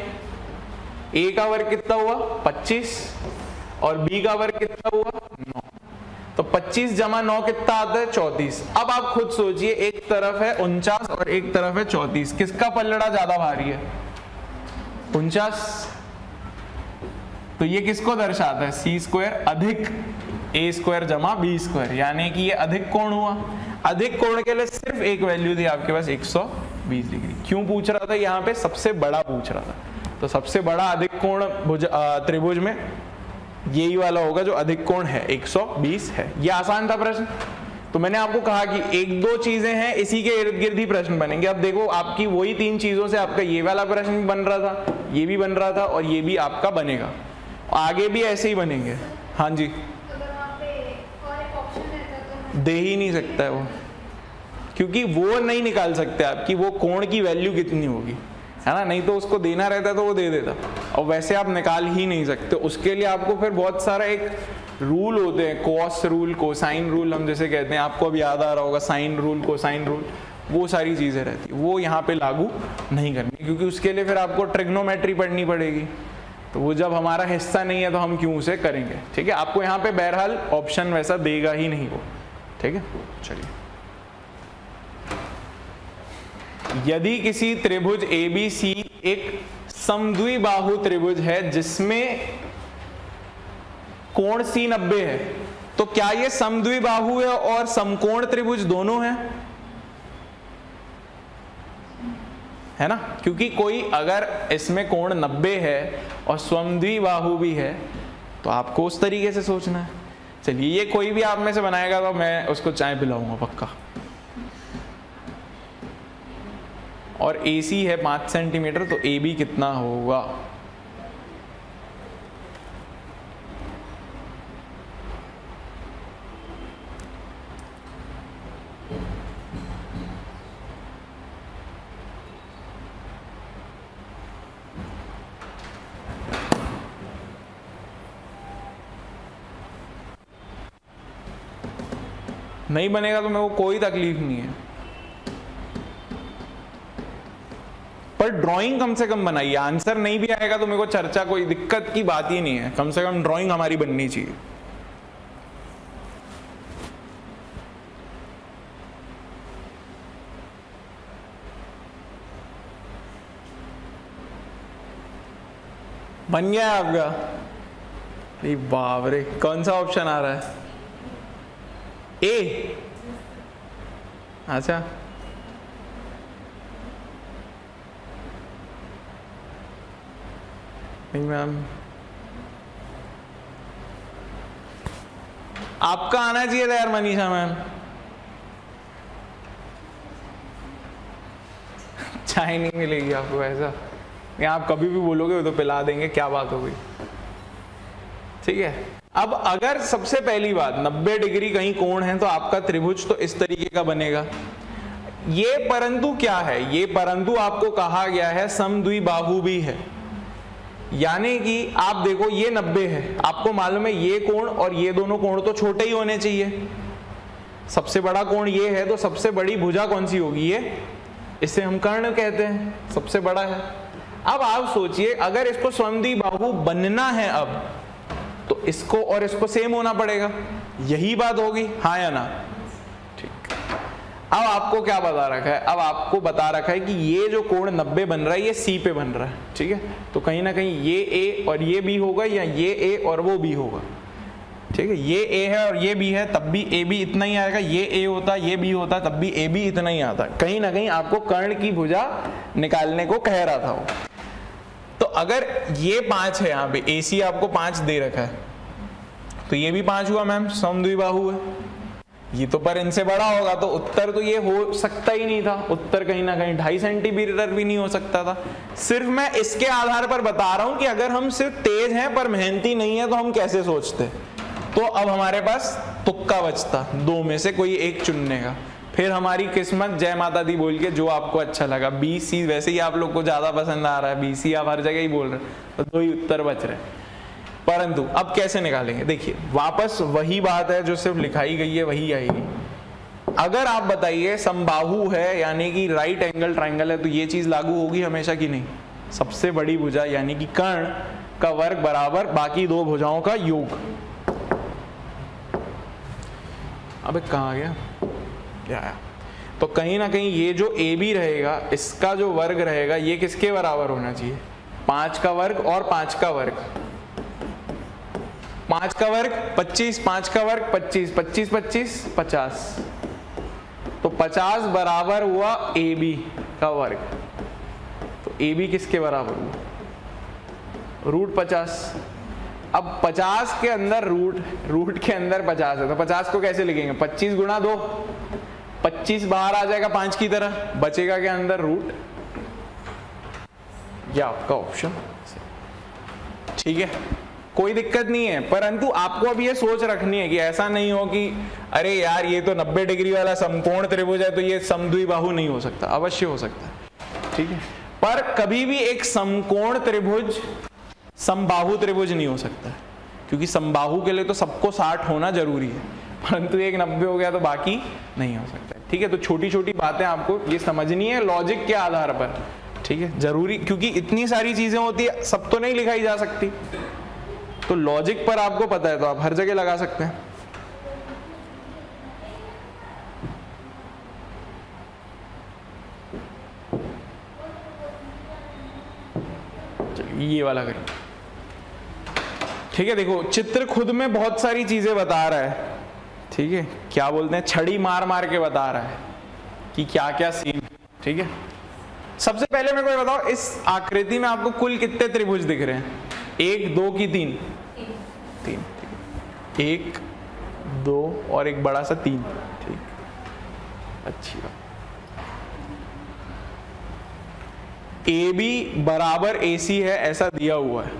ए का वर्ग कितना हुआ 25 और बी का वर्ग कितना हुआ 9, तो 25 जमा 9 कितना आता है 34। अब आप खुद सोचिए, एक तरफ है 49 और एक तरफ है 34, किसका पलड़ा ज्यादा भारी है 49, तो ये किसको दर्शाता है सी स्क्वायर अधिक ए स्क्वायर जमा बी स्क्वायर, यानी कि ये अधिक कोण हुआ। अधिक कोण के लिए सिर्फ एक वैल्यू थी आपके पास 120 डिग्री। क्यों पूछ रहा था यहाँ पे, सबसे बड़ा पूछ रहा था, तो सबसे बड़ा अधिक कोण त्रिभुज में यही वाला होगा जो अधिक कोण है 120 है। ये आसान था प्रश्न। तो मैंने आपको कहा कि एक दो चीजें हैं इसी के इर्द गिर्द ही प्रश्न बनेंगे। अब देखो आपकी वही 3 चीजों से आपका ये वाला प्रश्न भी बन रहा था, ये भी बन रहा था और ये भी आपका बनेगा, आगे भी ऐसे ही बनेंगे। हाँ जी, दे ही नहीं सकता है वो, क्योंकि वो नहीं निकाल सकते आपकी वो कोण की वैल्यू कितनी होगी, है ना, नहीं तो उसको देना रहता तो वो दे देता, और वैसे आप निकाल ही नहीं सकते। उसके लिए आपको फिर बहुत सारा एक रूल होते हैं, कॉस रूल, कोसाइन रूल हम जैसे कहते हैं, आपको अब याद आ रहा होगा, साइन रूल, कोसाइन रूल, वो सारी चीजें रहती है, वो यहाँ पे लागू नहीं करनी, क्योंकि उसके लिए फिर आपको ट्रिग्नोमेट्री पढ़नी पड़ेगी, तो वो जब हमारा हिस्सा नहीं है तो हम क्यों उसे करेंगे, ठीक है। आपको यहाँ पे बहरहाल ऑप्शन वैसा देगा ही नहीं वो, ठीक है। चलिए, यदि किसी त्रिभुज ABC एक समद्विबाहु त्रिभुज है जिसमें कोण C 90 है, तो क्या ये समद्विबाहु है और समकोण त्रिभुज दोनों हैं, है ना, क्योंकि कोई अगर इसमें कोण 90 है और समद्विबाहु भी है तो आपको उस तरीके से सोचना है। चलिए, ये कोई भी आप में से बनाएगा तो मैं उसको चाय पिलाऊंगा पक्का। और AC है 5 सेंटीमीटर, तो AB कितना होगा, नहीं बनेगा तो मेरे को कोई तकलीफ नहीं है, पर ड्राइंग कम से कम बनाइए। आंसर नहीं भी आएगा तो मेरे को चर्चा कोई दिक्कत की बात ही नहीं है, कम से कम ड्राइंग हमारी बननी चाहिए। बन गया आपका? अरे बाप रे, कौन सा ऑप्शन आ रहा है, ए? अच्छा, नहीं मैम, आपका आना चाहिए था यार मनीषा मैम। चाय नहीं मिलेगी आपको ऐसा, या आप कभी भी बोलोगे तो पिला देंगे, क्या बात हो गई, ठीक है। अब अगर सबसे पहली बात 90 डिग्री कहीं कोण है तो आपका त्रिभुज तो इस तरीके का बनेगा। ये परंतु क्या है, ये परंतु आपको कहा गया है समद्विबाहु भी है, यानी कि आप देखो ये 90 है, आपको मालूम है ये कोण और ये दोनों कोण तो छोटे ही होने चाहिए। सबसे बड़ा कोण ये है तो सबसे बड़ी भुजा कौन सी होगी, ये, इसे हम कर्ण कहते हैं, सबसे बड़ा है। अब आप सोचिए अगर इसको समद्विबाहु बनना है अब तो इसको और इसको सेम होना पड़ेगा, यही बात होगी, हाँ या ना, ठीक। अब आपको क्या बता रखा है, अब आपको बता रखा है कि ये जो कोण 90 बन रहा है ये C पे बन रहा है, ठीक है, तो कहीं ना कहीं ये A और ये B होगा या ये A और वो B होगा, ठीक है। ये A है और ये B है तब भी AB इतना ही आएगा, ये A होता ये B होता तब भी AB इतना ही आता, कहीं ना कहीं आपको कर्ण की भुजा निकालने को कह रहा था वो। तो अगर ये 5 है, यहाँ पे AC आपको 5 दे रखा है, तो ये भी 5 हुआ मैम, समद्विबाहु है। ये तो पर इनसे बड़ा होगा, तो उत्तर तो ये हो सकता ही नहीं था। उत्तर कहीं ना कहीं 2.5 सेंटीमीटर भी नहीं हो सकता था। सिर्फ मैं इसके आधार पर बता रहा हूं कि अगर हम सिर्फ तेज हैं पर मेहनती नहीं है तो हम कैसे सोचते। तो अब हमारे पास तुक्का बचता, 2 में से कोई एक चुनने का। फिर हमारी किस्मत जय माता दी बोल के जो आपको अच्छा लगा। बी सी वैसे ही आप लोग को ज्यादा पसंद आ रहा है, बी सी आप हर जगह ही बोल रहे हैं, तो 2 ही उत्तर बच रहे हैं। परंतु अब कैसे निकालेंगे, देखिए वापस वही बात है जो सिर्फ लिखाई गई है वही आएगी। अगर आप बताइए समबाहु है यानी कि राइट एंगल ट्रायंगल है, तो ये चीज लागू होगी हमेशा की नहीं। सबसे बड़ी भुजा यानी कि कर्ण का वर्ग बराबर बाकी 2 भुजाओं का योग। अबे कहाँ गया, क्या आया? तो कहीं ना कहीं ये जो ए बी रहेगा इसका जो वर्ग रहेगा ये किसके बराबर होना चाहिए, 5 का वर्ग और 5 का वर्ग। 5 का वर्ग 25, 5 का वर्ग 25, 25 25 50, तो 50 बराबर हुआ ए बी का वर्ग। तो ए बी किसके बराबर हुआ, √50। अब 50 के अंदर रूट के अंदर 50 है, तो 50 को कैसे लिखेंगे, 25 गुणा 2, 25 बाहर आ जाएगा 5 की तरह, बचेगा के अंदर रूट। ये आपका ऑप्शन ठीक है, कोई दिक्कत नहीं है। परंतु आपको अब ये सोच रखनी है कि ऐसा नहीं हो कि अरे यार ये तो 90 डिग्री वाला समकोण त्रिभुज है तो ये समद्विबाहु नहीं हो सकता। अवश्य हो सकता है, ठीक है, पर कभी भी एक समकोण त्रिभुज समबाहु त्रिभुज नहीं हो सकता है, क्योंकि समबाहु के लिए तो सबको 60 होना जरूरी है, परंतु एक 90 हो गया तो बाकी नहीं हो सकता है। ठीक है, तो छोटी छोटी बातें आपको ये समझनी है लॉजिक के आधार पर, ठीक है, जरूरी, क्योंकि इतनी सारी चीजें होती है सब तो नहीं लिखाई जा सकती। तो लॉजिक पर आपको पता है तो आप हर जगह लगा सकते हैं। चलिए ये वाला करें, ठीक है। देखो चित्र खुद में बहुत सारी चीजें बता रहा है, ठीक है, क्या बोलते हैं, छड़ी मार मार के बता रहा है कि क्या क्या सीन, ठीक है। सबसे पहले मेरे को ये बताओ, इस आकृति में आपको कुल कितने त्रिभुज दिख रहे हैं, 1 2 की 3? 3, 1 2 और एक बड़ा सा 3, ठीक, अच्छी बात। ए बी बराबर ए सी है ऐसा दिया हुआ है,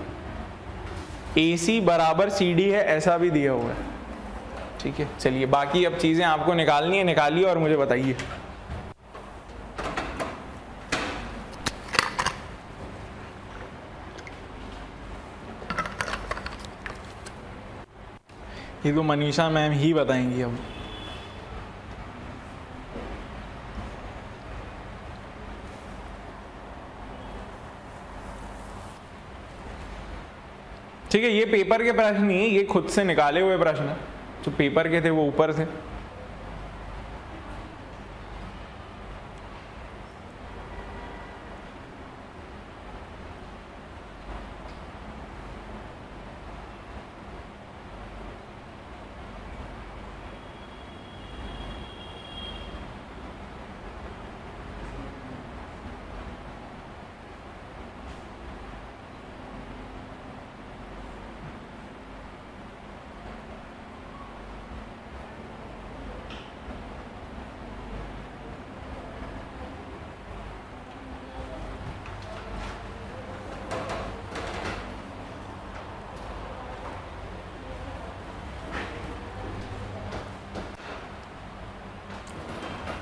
ए सी बराबर सी डी है ऐसा भी दिया हुआ है, ठीक है। चलिए बाकी अब चीजें आपको निकालनी है, निकालिए और मुझे बताइए। ये तो मनीषा मैम ही बताएंगी अब। ठीक है, ये पेपर के प्रश्न नहीं है, ये खुद से निकाले हुए प्रश्न, जो पेपर के थे वो ऊपर थे।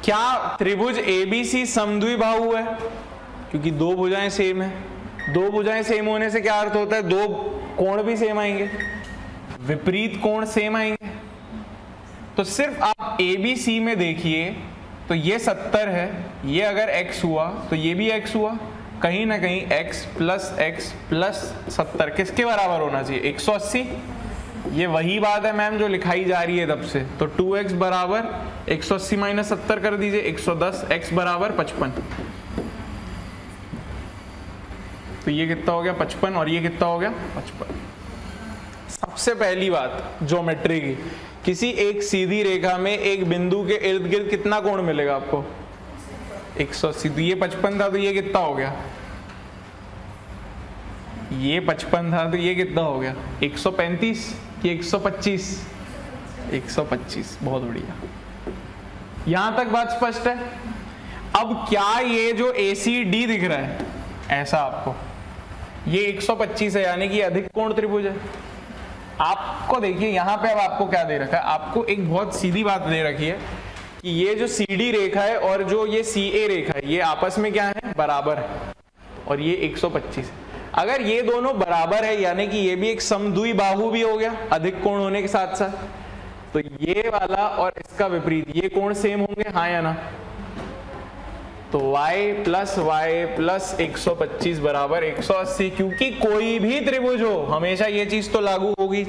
क्या त्रिभुज एबीसी समद्विबाहु है? क्योंकि 2 भुजाएं सेम है, 2 भुजाएं सेम होने से क्या अर्थ होता है, 2 कोण भी सेम आएंगे, विपरीत कोण सेम आएंगे। तो सिर्फ आप एबीसी में देखिए, तो ये 70 है, ये अगर x हुआ तो ये भी x हुआ, कहीं ना कहीं x प्लस 70 किसके बराबर होना चाहिए, 180। ये वही बात है मैम जो लिखाई जा रही है तब से। तो 2x बराबर 180 माइनस 70 कर दीजिए, 110, x बराबर 55। तो ये कितना हो गया 55 और ये कितना हो गया 55। सबसे पहली बात ज्योमेट्री की, किसी एक सीधी रेखा में एक बिंदु के इर्द गिर्द कितना कोण मिलेगा आपको, 180। तो ये 55 था तो ये कितना हो गया, ये 55 था तो ये कितना हो गया 135 कि 125, 125। बहुत बढ़िया। यहां तक बात स्पष्ट है। अब क्या ये जो ACD दिख रहा है ऐसा आपको, ये 125 है, यानी कि अधिक कोण त्रिभुज है। आपको देखिए यहां पे अब आपको क्या दे रखा है, आपको एक बहुत सीधी बात दे रखी है कि ये जो CD रेखा है और जो ये CA रेखा है ये आपस में क्या है, बराबर है, और ये 125 है। अगर ये दोनों बराबर है यानी कि ये भी एक समद्विबाहु भी हो गया अधिक कोण होने के साथ साथ, तो ये वाला और इसका विपरीत ये कोण सेम होंगे, हाँ या ना। तो y प्लस 125 बराबर 180, क्योंकि कोई भी त्रिभुज हो हमेशा ये चीज तो लागू होगी।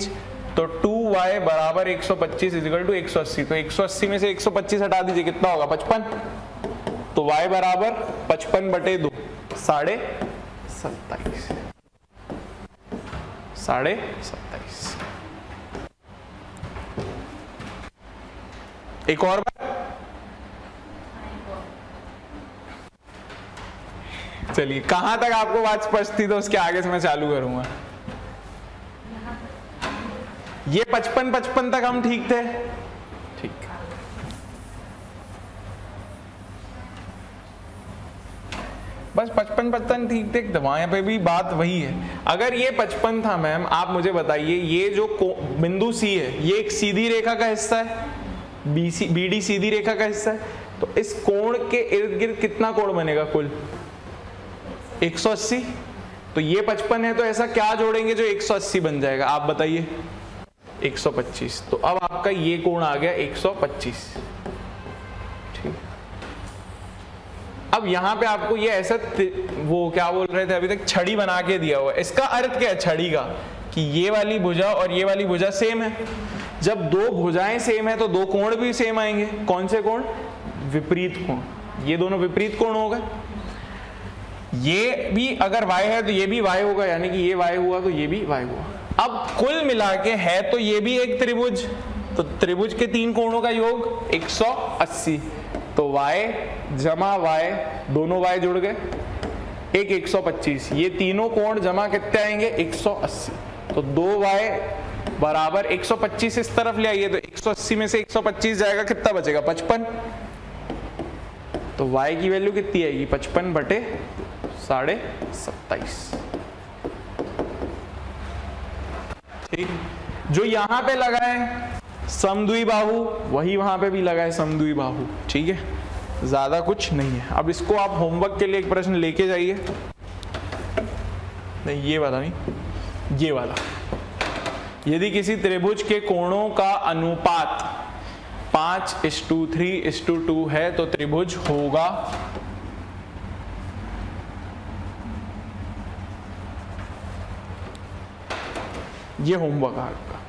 तो 2y बराबर 125 इजिकल टू 180। तो 180 में से 125 हटा दीजिए, कितना होगा, 55। तो y बराबर 55/2 27.5 27.5। एक और बार, चलिए कहां तक आपको बात स्पष्ट थी, तो उसके आगे से मैं चालू करूंगा। ये 55 तक हम ठीक थे, ठीक। बस 55 ठीक थे, वहां पे भी बात वही है। अगर ये 55 था मैम, आप मुझे बताइए ये जो बिंदु C है ये एक सीधी रेखा का हिस्सा है, BD सीधी रेखा का हिस्सा है, तो इस कोण के इर्द गिर्द कितना कोण बनेगा कुल, 180। तो ये 55 है, तो ऐसा क्या जोड़ेंगे जो 180 बन जाएगा, आप बताइए, 125। तो अब आपका ये कोण आ गया 125, ठीक। अब यहां पे आपको ये ऐसा वो क्या बोल रहे थे अभी तक, छड़ी बना के दिया हुआ है। इसका अर्थ क्या है छड़ी का, कि ये वाली भुजा और ये वाली भुजा सेम है। जब दो भुजाएं सेम है तो दो कोण भी सेम आएंगे। कौन से कोण, विपरीत कोण। ये दोनों विपरीत कोण हो गए। ये भी अगर y है तो ये भी y होगा, यानी कि ये y हुआ तो ये भी y हुआ। अब कुल मिला के है तो ये भी एक त्रिभुज, तो त्रिभुज के तीन कोणों का योग 180। तो y जमा y, दोनों y जुड़ गए, एक 125। ये तीनों कोण जमा कितने आएंगे, 180। तो 2y बराबर 125 इस तरफ ले आइए, तो 180 में से 125 जाएगा, कितना बचेगा, 55। तो y की वैल्यू कितनी आएगी, 55/27.5। ठीक। जो यहां पे लगा है समद्विबाहु, वही वहां पे भी लगा है समद्विबाहु, ठीक है, ज्यादा कुछ नहीं है। अब इसको आप होमवर्क के लिए एक प्रश्न लेके जाइए। नहीं, ये वाला नहीं, ये वाला। यदि किसी त्रिभुज के कोणों का अनुपात 5:3:2 है तो त्रिभुज होगा। ये होमवर्क आपका।